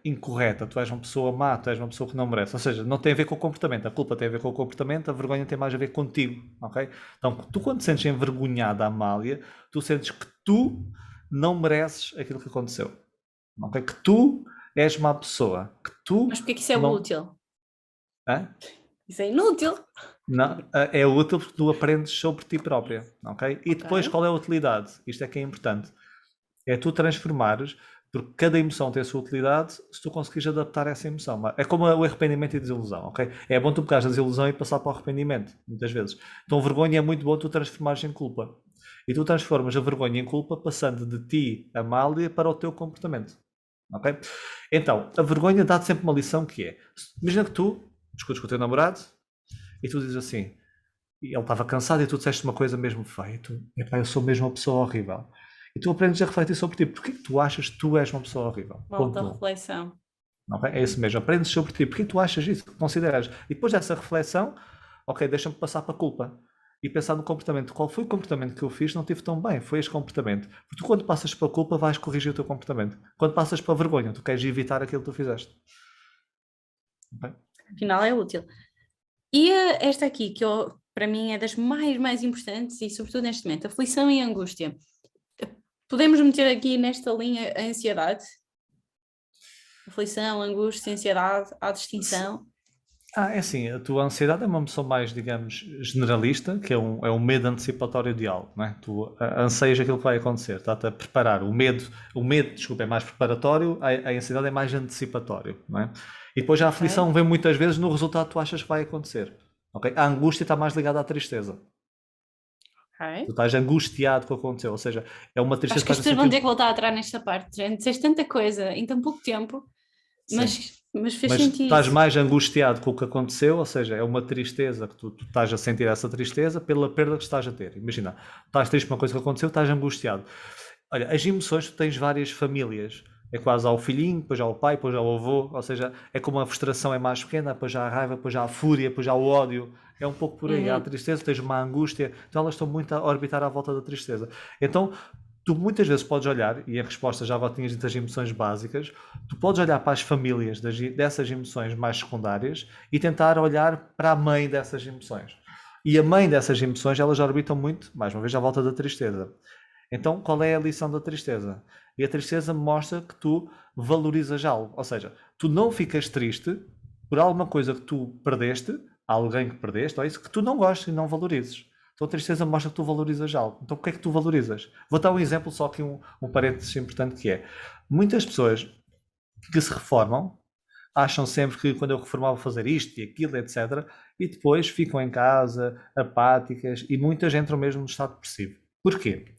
incorreta, tu és uma pessoa má, tu és uma pessoa que não merece. Ou seja, não tem a ver com o comportamento, a culpa tem a ver com o comportamento, a vergonha tem mais a ver contigo, ok? Então, tu quando te sentes envergonhada, Amália, tu sentes que tu não mereces aquilo que aconteceu, ok? Que tu és má pessoa, que tu Mas porquê que isso é não... útil? Hã? Isso é inútil. Não, é útil porque tu aprendes sobre ti própria, ok? E depois Ok. qual é a utilidade? Isto é que é importante. É tu transformares, porque cada emoção tem a sua utilidade, se tu conseguires adaptar essa emoção. É como o arrependimento e a desilusão, ok? É bom tu pegares a desilusão e passar para o arrependimento, muitas vezes. Então vergonha é muito bom tu transformares em culpa. E tu transformas a vergonha em culpa passando de ti, Amália, para o teu comportamento. Ok? Então, a vergonha dá-te sempre uma lição que é, imagina que tu discutes com o teu namorado e tu dizes assim, e ele estava cansado e tu disseste uma coisa mesmo feia, tu, epá, eu sou mesmo uma pessoa horrível. E tu aprendes a refletir sobre ti. Porquê que tu achas que tu és uma pessoa horrível? Volta Ponto à 1. reflexão. Okay? É isso mesmo. Aprendes sobre ti. Porquê que tu achas isso? Que consideras? E depois dessa reflexão, ok, deixa-me passar para a culpa. E pensar no comportamento. Qual foi o comportamento que eu fiz? Não tive tão bem. Foi este comportamento. Porque tu, quando passas para a culpa, vais corrigir o teu comportamento. Quando passas para a vergonha, tu queres evitar aquilo que tu fizeste. Okay? Afinal, é útil. E esta aqui, que para mim é das mais importantes e sobretudo neste momento, aflição e angústia. Podemos meter aqui nesta linha a ansiedade? Aflição, angústia, ansiedade, há distinção? É assim, a tua ansiedade é uma emoção mais, digamos, generalista, que é um medo antecipatório de algo, não é? Tu anseias aquilo que vai acontecer, está-te a preparar. O medo, desculpa, é mais preparatório, a ansiedade é mais antecipatório, não é? E depois a aflição vem muitas vezes no resultado que tu achas que vai acontecer, ok? A angústia está mais ligada à tristeza. Okay. Tu estás angustiado com o que aconteceu, ou seja, é uma tristeza... Acho que as pessoas vão ter que voltar atrás nesta parte, gente. Disseste tanta coisa em tão pouco tempo, mas fez sentido. Estás mais angustiado com o que aconteceu, ou seja, é uma tristeza que tu estás a sentir essa tristeza pela perda que estás a ter. Imagina, estás triste por uma coisa que aconteceu, estás angustiado. Olha, as emoções, tu tens várias famílias. É quase ao filhinho, depois ao pai, depois ao avô, ou seja, é como a frustração é mais pequena, depois já a raiva, depois já a fúria, depois já o ódio, é um pouco por aí. Há a tristeza, tens uma angústia, então elas estão muito a orbitar à volta da tristeza. Então, tu muitas vezes podes olhar, e a resposta já tinhas dito as emoções básicas, tu podes olhar para as famílias dessas emoções mais secundárias e tentar olhar para a mãe dessas emoções. E a mãe dessas emoções, elas orbitam muito, mais uma vez, à volta da tristeza. Então, qual é a lição da tristeza? E a tristeza mostra que tu valorizas algo. Ou seja, tu não ficas triste por alguma coisa que tu perdeste, alguém que perdeste, ou isso que tu não gostes e não valorizes. Então a tristeza mostra que tu valorizas algo. Então o que é que tu valorizas? Vou dar um exemplo, só aqui um parênteses importante que é. Muitas pessoas que se reformam acham sempre que quando eu reformar vou fazer isto e aquilo, etc. E depois ficam em casa, apáticas, e muitas entram mesmo no estado depressivo. Porquê?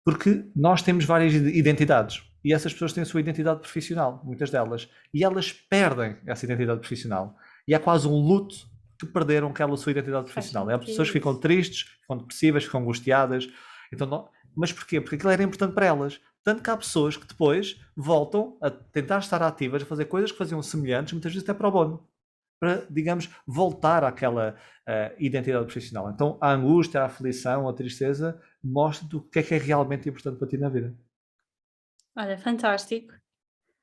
Porque nós temos várias identidades e essas pessoas têm a sua identidade profissional, muitas delas, e elas perdem essa identidade profissional. E é quase um luto que perderam aquela sua identidade profissional. As pessoas ficam tristes, ficam depressivas, ficam angustiadas. Então, mas porquê? Porque aquilo era importante para elas. Tanto que há pessoas que depois voltam a tentar estar ativas, a fazer coisas que faziam semelhantes, muitas vezes até para o bono, para, digamos, voltar àquela identidade profissional. Então, a angústia, a aflição, a tristeza mostra-te o que é realmente importante para ti na vida. Olha, fantástico.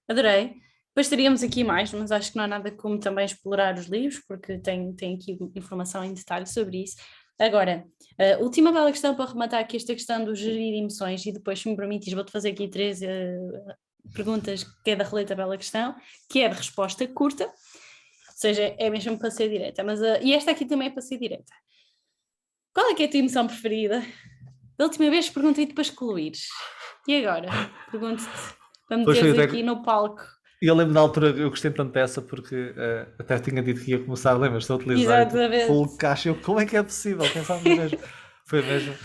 Adorei. Depois teríamos aqui mais, mas acho que não há nada como também explorar os livros, porque tem aqui informação em detalhe sobre isso. Agora, a última bela questão para rematar aqui esta questão do gerir emoções, e depois, se me permites, vou-te fazer aqui 3 perguntas que é da roleta bela questão, que é de resposta curta, ou seja, é mesmo para ser direta, mas, e esta aqui também é para ser direta. Qual é que é a tua emoção preferida? Da última vez perguntei-te para excluires. E agora? Pergunto-te para meteres aqui no palco. E eu lembro na altura, eu gostei tanto dessa porque até tinha dito que ia começar, lembras-te, a utilizar full caixa. Como é que é possível? Pensava mesmo. Foi mesmo.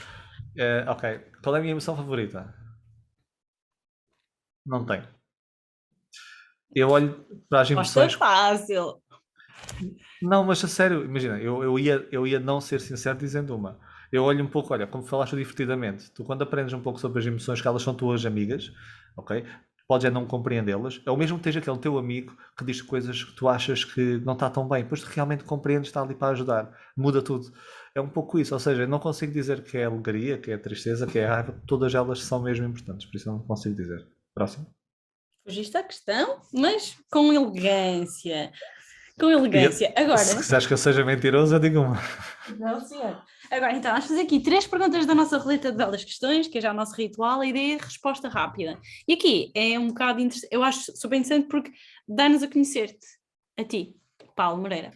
Ok. Qual é a minha emoção favorita? Não tenho. Eu olho para as emoções. Fácil. Não, mas a sério, imagina, eu ia não ser sincero dizendo uma. Eu olho um pouco, olha, como falaste divertidamente, tu quando aprendes um pouco sobre as emoções, que elas são tuas amigas, ok? Podes é não compreendê-las, é o mesmo que tens aquele teu amigo que diz coisas que tu achas que não está tão bem, depois tu realmente compreendes, está ali para ajudar, muda tudo. É um pouco isso, ou seja, eu não consigo dizer que é alegria, que é tristeza, que é raiva, todas elas são mesmo importantes, por isso eu não consigo dizer. Próximo. Fugiste à questão, mas com elegância. Com elegância. Agora, se quiseres que eu seja mentiroso, eu digo uma. Não, senhor. Agora, então, vamos fazer aqui 3 perguntas da nossa roleta de belas questões, que é já o nosso ritual, a ideia é resposta rápida. E aqui é um bocado interessante, eu acho super interessante porque dá-nos a conhecer-te, a ti, Paulo Moreira.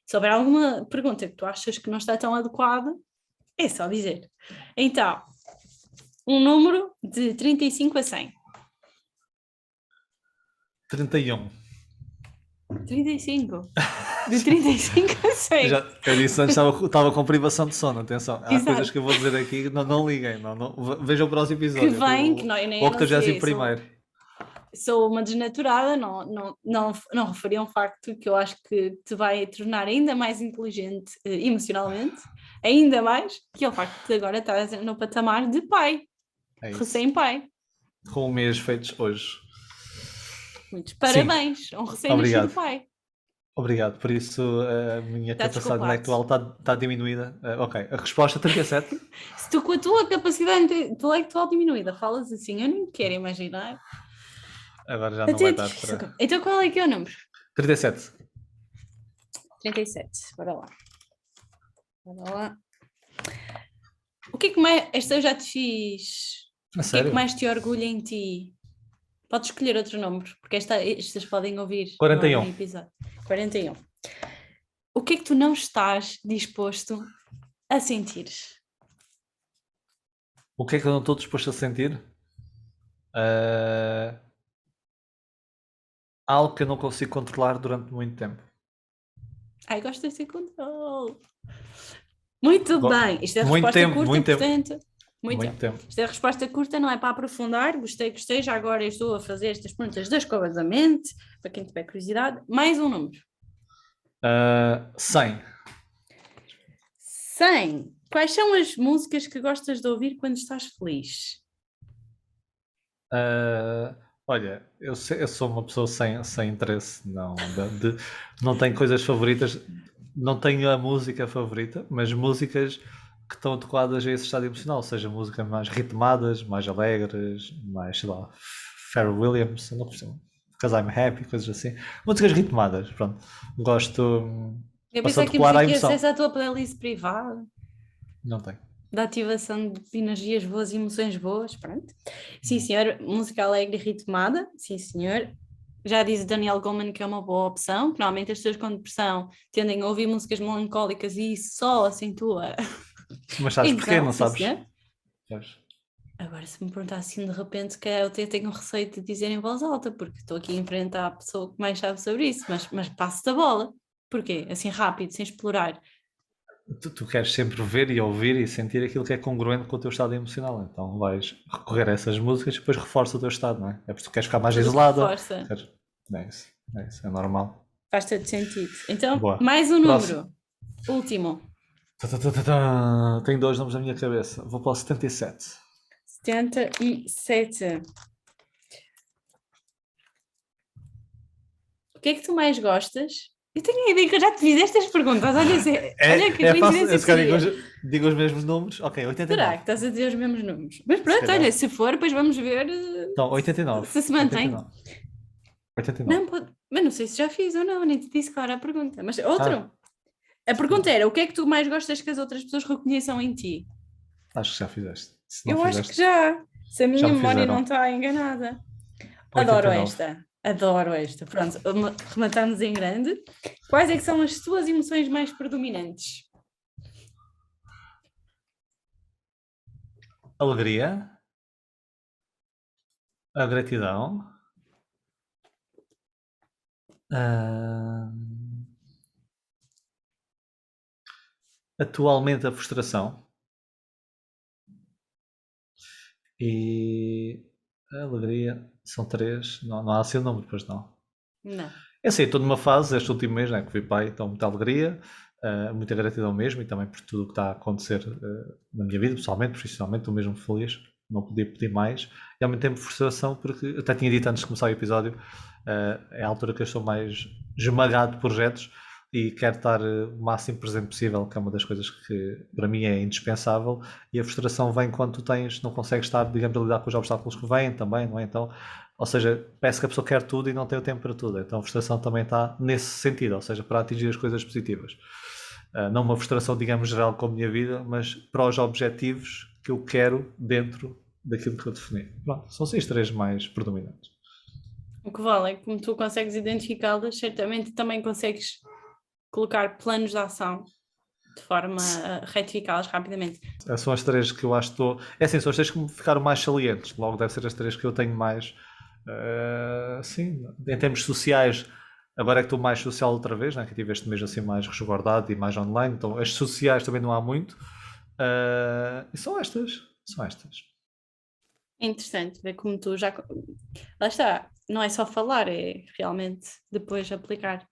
Se houver alguma pergunta que tu achas que não está tão adequada, é só dizer. Então, um número de 35 a 100. 31. 35? De 35 a 100. Eu disse antes, estava com privação de sono, atenção. Há coisas que eu vou dizer aqui, não liguem, não, vejam o próximo episódio. Que vem, que não, eu nem o 81º. Sou uma desnaturada, não referi a um facto que eu acho que te vai tornar ainda mais inteligente emocionalmente, ainda mais, que é o facto de agora estás no patamar de pai, recém-pai. Com um mês feitos hoje. Muitos parabéns, um recém-nascido pai. Obrigado, por isso a minha capacidade intelectual está diminuída. Ok, a resposta 37. Se tu com a tua capacidade intelectual diminuída falas assim, eu nem quero imaginar. Agora já não vai dar para... Então qual é que é o número? 37. 37, bora lá. Bora lá. O que é que mais... Esta eu já te fiz. A o sério? que é que mais te orgulha em ti? Podes escolher outro número, porque estas podem ouvir 41. no episódio. 41. O que é que tu não estás disposto a sentir? O que é que eu não estou disposto a sentir? Algo que eu não consigo controlar durante muito tempo. Ai, gosto desse controle. Muito bem. Isto é a resposta curta, portanto... Muito tempo. Isto é a resposta curta, não é para aprofundar. Gostei. Já agora eu estou a fazer estas perguntas da escova da mente, para quem tiver curiosidade. Mais um número. 100. 100. Quais são as músicas que gostas de ouvir quando estás feliz? Olha, eu sou uma pessoa sem interesse, não tenho coisas favoritas, não tenho a música favorita, mas músicas que estão adequadas a esse estado emocional, seja músicas mais ritmadas, mais alegres, mais, sei lá, Pharrell Williams, não percebo, Because I'm Happy, coisas assim. Músicas ritmadas, pronto. Gosto... Eu pensei que ia acesso à tua playlist privada. Não tenho. da ativação de energias boas e emoções boas, pronto. Sim, senhor, música alegre e ritmada, sim, senhor. Já diz Daniel Goleman que é uma boa opção, que normalmente as pessoas com depressão tendem a ouvir músicas melancólicas e isso só acentua. Mas sabes porquê, não sim, sabes? senhor. Sabes? Agora, se me perguntar assim de repente, que eu até tenho receio de dizer em voz alta, porque estou aqui a enfrentar a pessoa que mais sabe sobre isso, mas passo-te a bola. Porquê? Assim rápido, sem explorar. Tu queres sempre ver e ouvir e sentir aquilo que é congruente com o teu estado emocional. Então vais recorrer a essas músicas e depois reforça o teu estado, não é? É porque tu queres ficar mais Tudo isolada. reforça. É isso, é normal. Faz todo sentido. Então, Boa. mais um Próximo. número. Último. Tenho 2 nomes na minha cabeça. Vou para o 77. 77. O que é que tu mais gostas? Eu tenho a ideia que eu já te fiz estas perguntas. Olha, olha que fácil. coincidência Se calhar seria. digo os mesmos números. Ok, 89. Será que estás a dizer os mesmos números? Mas pronto, calhar. olha, se for, depois vamos ver Então, 89. se mantém. 89. Não, mas não sei se já fiz ou não, nem te disse qual era a pergunta. Mas outro. A pergunta era, o que é que tu mais gostas que as outras pessoas reconheçam em ti? Acho que já fizeste. Se não Eu fizeste, acho que já. Se a minha já me memória fizeram. não está enganada. Adoro 89. esta. Adoro esta. Pronto, rematamos em grande. Quais é que são as tuas emoções mais predominantes? Alegria. A gratidão. Atualmente a frustração. E a alegria. São 3. Não há assim o número, depois não. Não. É assim, estou numa fase, este último mês, né, que fui pai, então muita alegria, muita gratidão mesmo, e também por tudo o que está a acontecer na minha vida, pessoalmente, profissionalmente, estou mesmo feliz, não podia pedir mais, e ao mesmo tempo frustração, porque eu até tinha dito antes de começar o episódio, é a altura que eu estou mais esmagado de projetos, e quero estar o máximo presente possível, que é uma das coisas que para mim é indispensável, e a frustração vem quando tu não consegues estar, digamos, a lidar com os obstáculos que vêm também, não é? Então, ou seja, parece que a pessoa quer tudo e não tem o tempo para tudo. Então a frustração também está nesse sentido, ou seja, para atingir as coisas positivas. Não uma frustração, digamos, geral como a minha vida, mas para os objetivos que eu quero dentro daquilo que eu defini. Pronto, são esses 3 mais predominantes. O que vale é que como tu consegues identificá-las, certamente também consegues colocar planos de ação de forma a retificá-las rapidamente. São as 3 que eu acho que estou... É assim, são as 3 que me ficaram mais salientes. Logo deve ser as 3 que eu tenho mais... sim, em termos sociais, agora é que estou mais social outra vez, né? Que tive este mês assim mais resguardado e mais online, então as sociais também não há muito. E são estas. É interessante ver como tu já... Lá está, não é só falar, é realmente depois aplicar.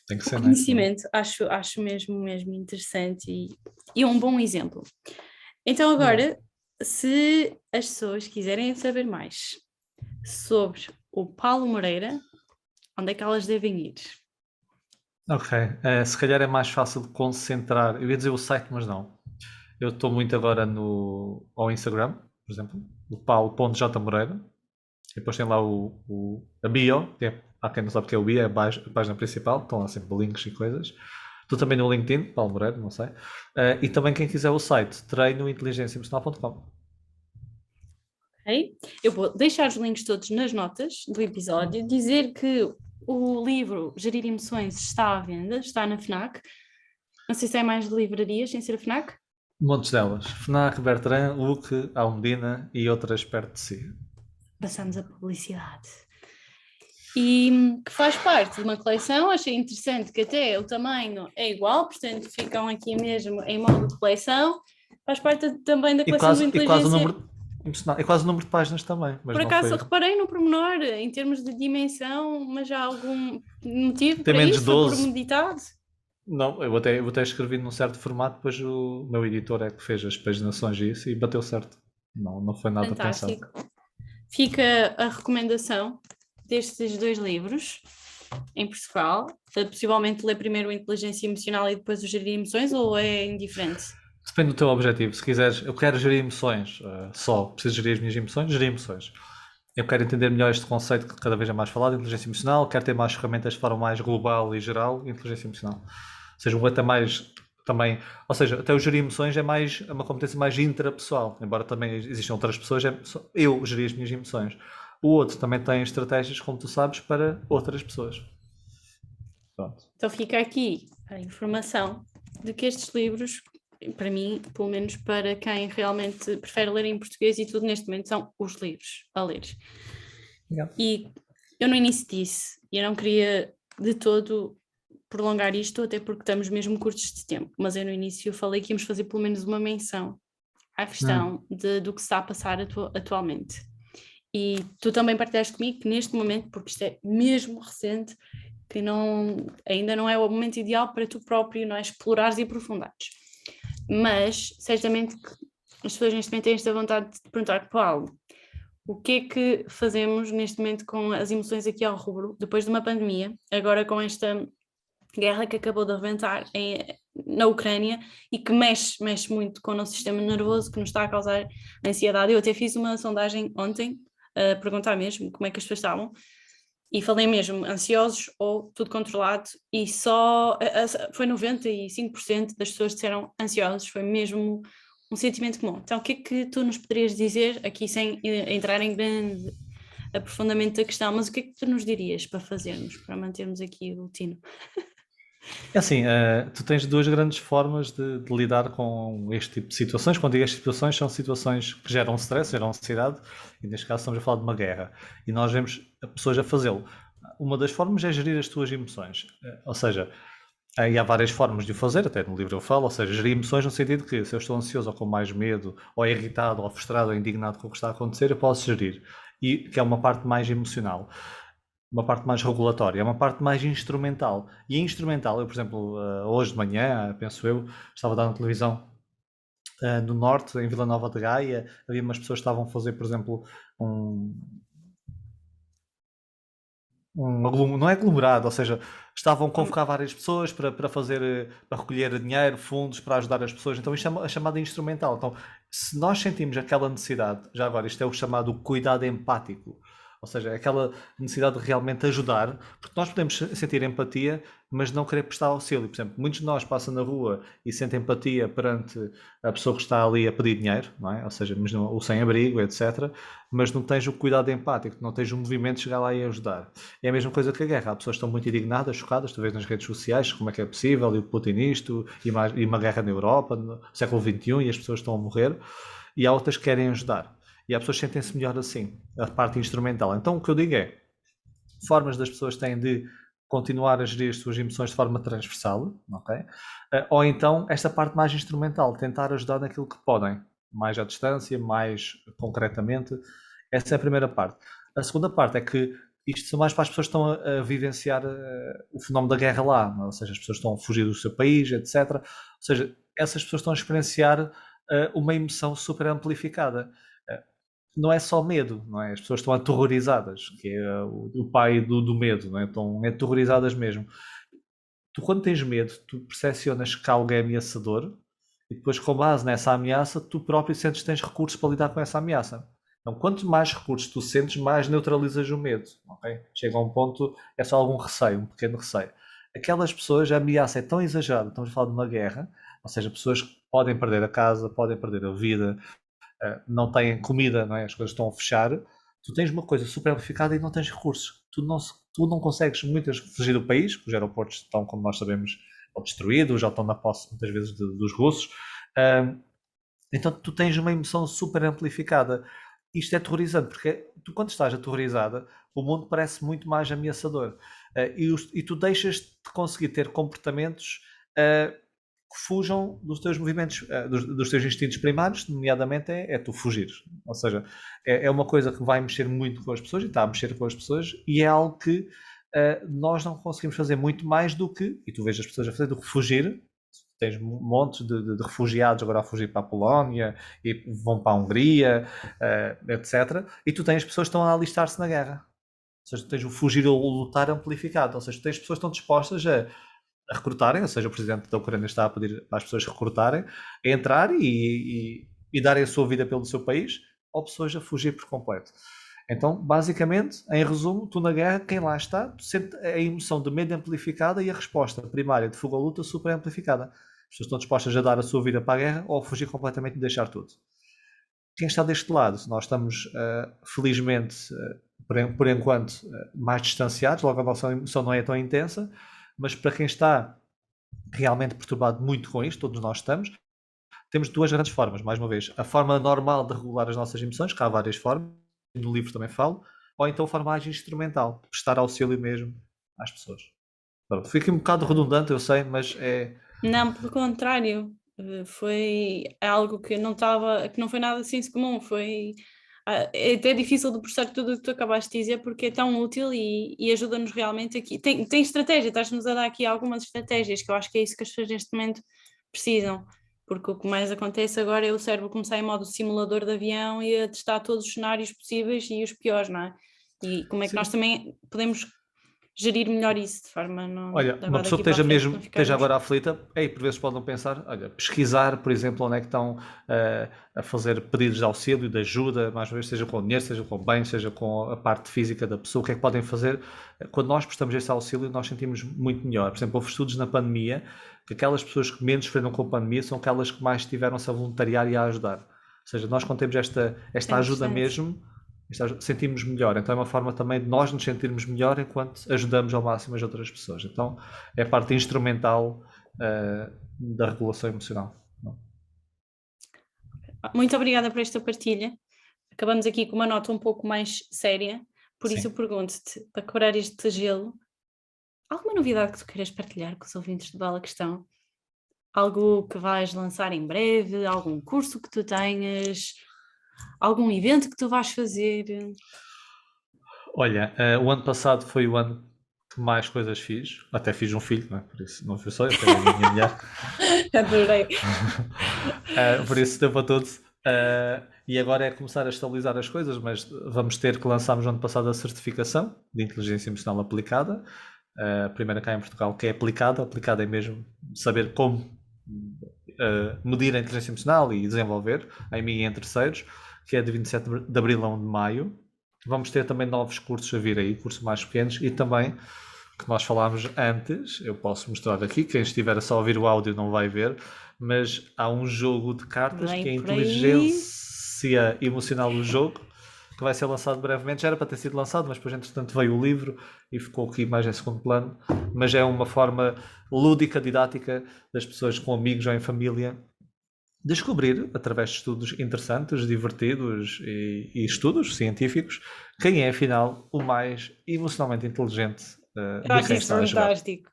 Tem que ser, O né? conhecimento, acho mesmo interessante e um bom exemplo. Então agora, se as pessoas quiserem saber mais sobre o Paulo Moreira, onde é que elas devem ir? Ok, se calhar é mais fácil de concentrar. Eu ia dizer o site, mas não. Eu estou muito agora ao Instagram, por exemplo, o paulo.jmoreira. E depois tem lá a bio, que há quem não sabe o que é o bio, é a página principal, estão lá sempre links e coisas. Estou também no LinkedIn, Paulo Moreira, não sei. E também quem quiser o site, treinointeligenciaemocional.com. Okay? Eu vou deixar os links todos nas notas do episódio, dizer que o livro Gerir Emoções está à venda, está na FNAC. Não sei se é mais de livrarias, sem ser a FNAC. Montes delas. FNAC, Bertrand, Luque, Almedina e outras perto de si. Passamos a publicidade. E que faz parte de uma coleção, achei interessante que até o tamanho é igual, portanto ficam aqui mesmo em modo de coleção. Faz parte também da coleção do Inteligência. É quase o número de páginas também. Mas por não acaso, foi... reparei no pormenor, em termos de dimensão, mas há algum motivo Tem para menos isso? 12. Foi por meditado? Não, eu até escrevi num certo formato, depois o meu editor é que fez as paginações e isso e bateu certo. Não foi nada Fantástico. pensado. Fica a recomendação destes 2 livros em Portugal. Possivelmente ler primeiro o Inteligência Emocional e depois o Gerir Emoções, ou é indiferente? Depende do teu objetivo. Se quiseres, eu quero gerir emoções, preciso gerir as minhas emoções, gerir emoções. Eu quero entender melhor este conceito que cada vez é mais falado, inteligência emocional, quero ter mais ferramentas de forma mais global e geral, inteligência emocional. Ou seja, um até mais também, ou seja, até o gerir emoções é uma competência mais intrapessoal, embora também existam outras pessoas, eu gerir as minhas emoções. O outro também tem estratégias, como tu sabes, para outras pessoas. Pronto. Então fica aqui a informação de que estes livros, para mim, pelo menos para quem realmente prefere ler em português e tudo neste momento, são os livros a ler. Obrigado. E eu no início disse, e eu não queria de todo prolongar isto, até porque estamos mesmo curtos de tempo, mas eu no início falei que íamos fazer pelo menos uma menção à questão do que se está a passar atualmente. E tu também partilhaste comigo que neste momento, porque isto é mesmo recente, que ainda não é o momento ideal para tu próprio, não é, explorares e aprofundares. Mas, certamente, que as pessoas neste momento têm esta vontade de perguntar, Paulo, o que é que fazemos neste momento com as emoções aqui ao rubro, depois de uma pandemia, agora com esta guerra que acabou de arrebentar na Ucrânia e que mexe muito com o nosso sistema nervoso, que nos está a causar ansiedade. Eu até fiz uma sondagem ontem, a perguntar mesmo como é que as pessoas estavam, e falei mesmo, ansiosos ou tudo controlado, e só foi 95% das pessoas que disseram ansiosos, foi mesmo um sentimento comum. Então, o que é que tu nos poderias dizer, aqui sem entrar em grande aprofundamento da questão, mas o que é que tu nos dirias para fazermos, para mantermos aqui o tino? É assim, tu tens duas grandes formas de lidar com este tipo de situações. Quando digo estas situações, são situações que geram stress, geram ansiedade, e neste caso estamos a falar de uma guerra. E nós vemos pessoas a fazê-lo. Uma das formas é gerir as tuas emoções. Ou seja, e há várias formas de o fazer, até no livro eu falo, ou seja, gerir emoções no sentido que se eu estou ansioso ou com mais medo, ou irritado, ou frustrado, ou indignado com o que está a acontecer, eu posso gerir. E que é uma parte mais emocional. Uma parte mais regulatória, é uma parte mais instrumental. E instrumental, eu, por exemplo, hoje de manhã, penso eu, estava a dar na televisão no Norte, em Vila Nova de Gaia, havia umas pessoas que estavam a fazer, por exemplo, não é aglomerado, ou seja, estavam a convocar várias pessoas para fazer, para recolher dinheiro, fundos, para ajudar as pessoas. Então isto é a chamada instrumental. Então, se nós sentimos aquela necessidade, já agora, isto é o chamado cuidado empático. Ou seja, é aquela necessidade de realmente ajudar, porque nós podemos sentir empatia, mas não querer prestar auxílio. Por exemplo, muitos de nós passam na rua e sentem empatia perante a pessoa que está ali a pedir dinheiro, não é? Ou seja, o sem-abrigo, etc. Mas não tens o cuidado empático, não tens o movimento de chegar lá e ajudar. É a mesma coisa que a guerra. Há pessoas que estão muito indignadas, chocadas, tu vês nas redes sociais como é que é possível, e o Putin isto, e uma guerra na Europa, no século XXI, e as pessoas estão a morrer, e há outras que querem ajudar. E as pessoas sentem-se melhor assim, a parte instrumental. Então o que eu digo é, formas das pessoas têm de continuar a gerir as suas emoções de forma transversal, ok? Ou então esta parte mais instrumental, tentar ajudar naquilo que podem, mais à distância, mais concretamente. Essa é a primeira parte. A segunda parte é que isto são mais para as pessoas que estão a vivenciar o fenómeno da guerra lá, ou seja, as pessoas estão a fugir do seu país, etc. Ou seja, essas pessoas estão a experienciar uma emoção super amplificada. Não é só medo, não é? As pessoas estão aterrorizadas, que é o pai do medo, não é? Estão aterrorizadas mesmo. Tu, quando tens medo, tu percepcionas que algo é ameaçador e depois, com base nessa ameaça, tu próprio sentes que tens recursos para lidar com essa ameaça. Então, quanto mais recursos tu sentes, mais neutralizas o medo, ok? Chega a um ponto, é só algum receio, um pequeno receio. Aquelas pessoas, a ameaça é tão exagerada, estamos a falar de uma guerra, ou seja, pessoas que podem perder a casa, podem perder a vida, não têm comida, não é? As coisas estão a fechar, tu tens uma coisa super amplificada e não tens recursos. Tu não consegues muitas fugir do país, os aeroportos estão, como nós sabemos, destruídos, já estão na posse muitas vezes dos russos. Então tu tens uma emoção super amplificada. Isto é aterrorizante, porque tu, quando estás aterrorizada, o mundo parece muito mais ameaçador. E tu deixas de conseguir ter comportamentos que fujam dos teus movimentos, dos teus instintos primários, nomeadamente é tu fugir. Ou seja, é uma coisa que vai mexer muito com as pessoas e está a mexer com as pessoas, e é algo que nós não conseguimos fazer muito mais do que, e tu vês as pessoas a fazer, do que fugir. Tens montes de refugiados agora a fugir para a Polónia e vão para a Hungria, etc. E tu tens pessoas que estão a alistar-se na guerra. Ou seja, tu tens o fugir ou o lutar amplificado. Ou seja, tu tens pessoas que estão dispostas a recrutarem, ou seja, o presidente da Ucrânia está a pedir para as pessoas recrutarem, a entrar e darem a sua vida pelo seu país, ou pessoas a fugir por completo. Então, basicamente, em resumo, tu na guerra, quem lá está, tu sente a emoção de medo amplificada e a resposta primária de fuga ou luta super amplificada. pessoas estão dispostas a dar a sua vida para a guerra ou a fugir completamente e deixar tudo. Quem está deste lado, nós estamos, felizmente, por enquanto, mais distanciados, logo a nossa emoção não é tão intensa, mas para quem está realmente perturbado muito com isto, todos nós estamos, temos duas grandes formas, mais uma vez. A forma normal de regular as nossas emoções, que há várias formas, no livro também falo, ou então a forma mais instrumental, prestar auxílio mesmo às pessoas. Pronto, fica um bocado redundante, eu sei, mas é... Não, pelo contrário, foi algo que não foi nada assim comum, é até difícil de processar tudo o que tu acabaste de dizer porque é tão útil e ajuda-nos realmente aqui. Tem estratégia, estás-nos a dar aqui algumas estratégias que eu acho que é isso que as pessoas neste momento precisam, porque o que mais acontece agora é o cérebro começar em modo simulador de avião e a testar todos os cenários possíveis e os piores, não é? E como é que Sim. nós também podemos gerir melhor isso de forma não... Olha, uma pessoa que esteja agora aflita, por vezes podem pensar, olha, pesquisar, por exemplo, onde é que estão a fazer pedidos de auxílio, de ajuda, mais uma vez, seja com dinheiro, seja com bens, seja com a parte física da pessoa, o que é que podem fazer? Quando nós prestamos esse auxílio, nós sentimos muito melhor. Por exemplo, houve estudos na pandemia, que aquelas pessoas que menos sofreram com a pandemia são aquelas que mais tiveram-se a voluntariar e a ajudar. Ou seja, nós quando temos esta ajuda mesmo, sentimos melhor, então é uma forma também de nós nos sentirmos melhor enquanto ajudamos ao máximo as outras pessoas. Então é a parte instrumental da regulação emocional. Muito obrigada por esta partilha. Acabamos aqui com uma nota um pouco mais séria, por Sim. isso eu pergunto-te, para quebrar este gelo, alguma novidade que tu queiras partilhar com os ouvintes de Bela Questão? Algo que vais lançar em breve? Algum curso que tu tenhas? Algum evento que tu vais fazer? Olha, o ano passado foi o ano que mais coisas fiz. Até fiz um filho, não é? Por isso não foi só eu, foi a minha mulher. Adorei. Por isso deu para todos. E agora é começar a estabilizar as coisas, mas vamos ter que lançarmos no ano passado a certificação de inteligência emocional aplicada. A primeira cá em Portugal que é aplicada. Aplicada é mesmo saber como medir a inteligência emocional e desenvolver em mim e em terceiros, que é de 27 de abril a 1 de maio. Vamos ter também novos cursos a vir aí, cursos mais pequenos, e também, que nós falámos antes, eu posso mostrar aqui, quem estiver a só ouvir o áudio não vai ver, mas há um jogo de cartas que é a inteligência emocional do jogo, que vai ser lançado brevemente. Já era para ter sido lançado, mas depois entretanto veio o livro e ficou aqui mais em segundo plano, mas é uma forma lúdica, didática, das pessoas com amigos ou em família descobrir, através de estudos interessantes, divertidos e estudos científicos, quem é, afinal, o mais emocionalmente inteligente Eu acho isso fantástico.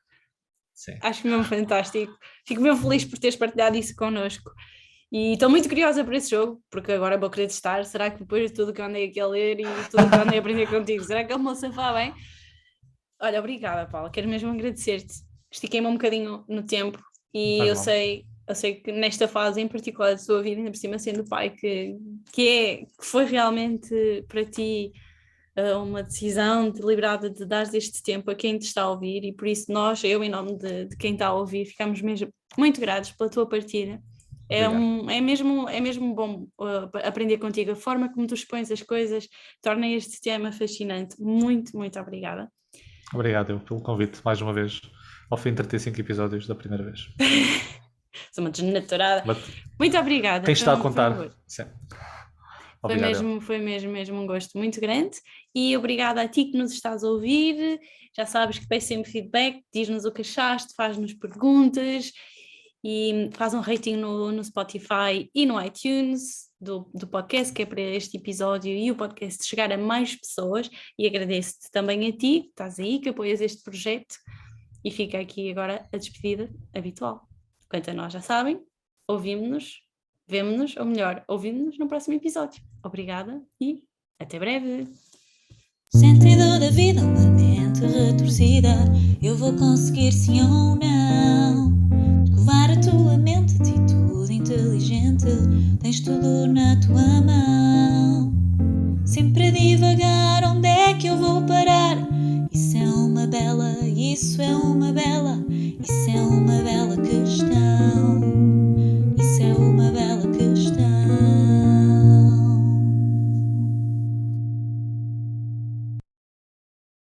Sim. Acho mesmo fantástico. Fico mesmo feliz por teres partilhado isso connosco. E estou muito curiosa por esse jogo, porque agora vou querer testar. Será que depois de tudo que eu andei aqui a ler e tudo que eu andei a aprender contigo, será que ele me safar bem? Olha, obrigada, Paula. Quero mesmo agradecer-te. Estiquei-me um bocadinho no tempo e eu sei que nesta fase em particular da tua vida, ainda por cima sendo pai, que foi realmente para ti uma decisão deliberada de dar este tempo a quem te está a ouvir, e por isso eu em nome de quem está a ouvir, ficamos mesmo muito gratos pela tua partida. É mesmo bom aprender contigo. A forma como tu expões as coisas torna este tema fascinante. Muito, muito obrigada. Obrigado pelo convite, mais uma vez, ao fim de 35 episódios da primeira vez. Sou uma desnaturada. Muito obrigada. Quem está a contar? Sim. Foi mesmo um gosto muito grande, e obrigada a ti que nos estás a ouvir. Já sabes que peço sempre feedback, diz-nos o que achaste, faz-nos perguntas e faz um rating no Spotify e no iTunes do podcast, que é para este episódio e o podcast chegar a mais pessoas, e agradeço-te também a ti que estás aí, que apoias este projeto, e fica aqui agora a despedida habitual. Quanto a nós, já sabem, ouvimos-nos, vemo-nos, ou melhor, ouvimos-nos no próximo episódio. Obrigada e até breve. Sentido da vida, uma mente retorcida. Eu vou conseguir sim ou não escovar a tua mente, atitude inteligente. Tens tudo na tua mão. Sempre a divagar, onde é que eu vou parar? Isso é uma bela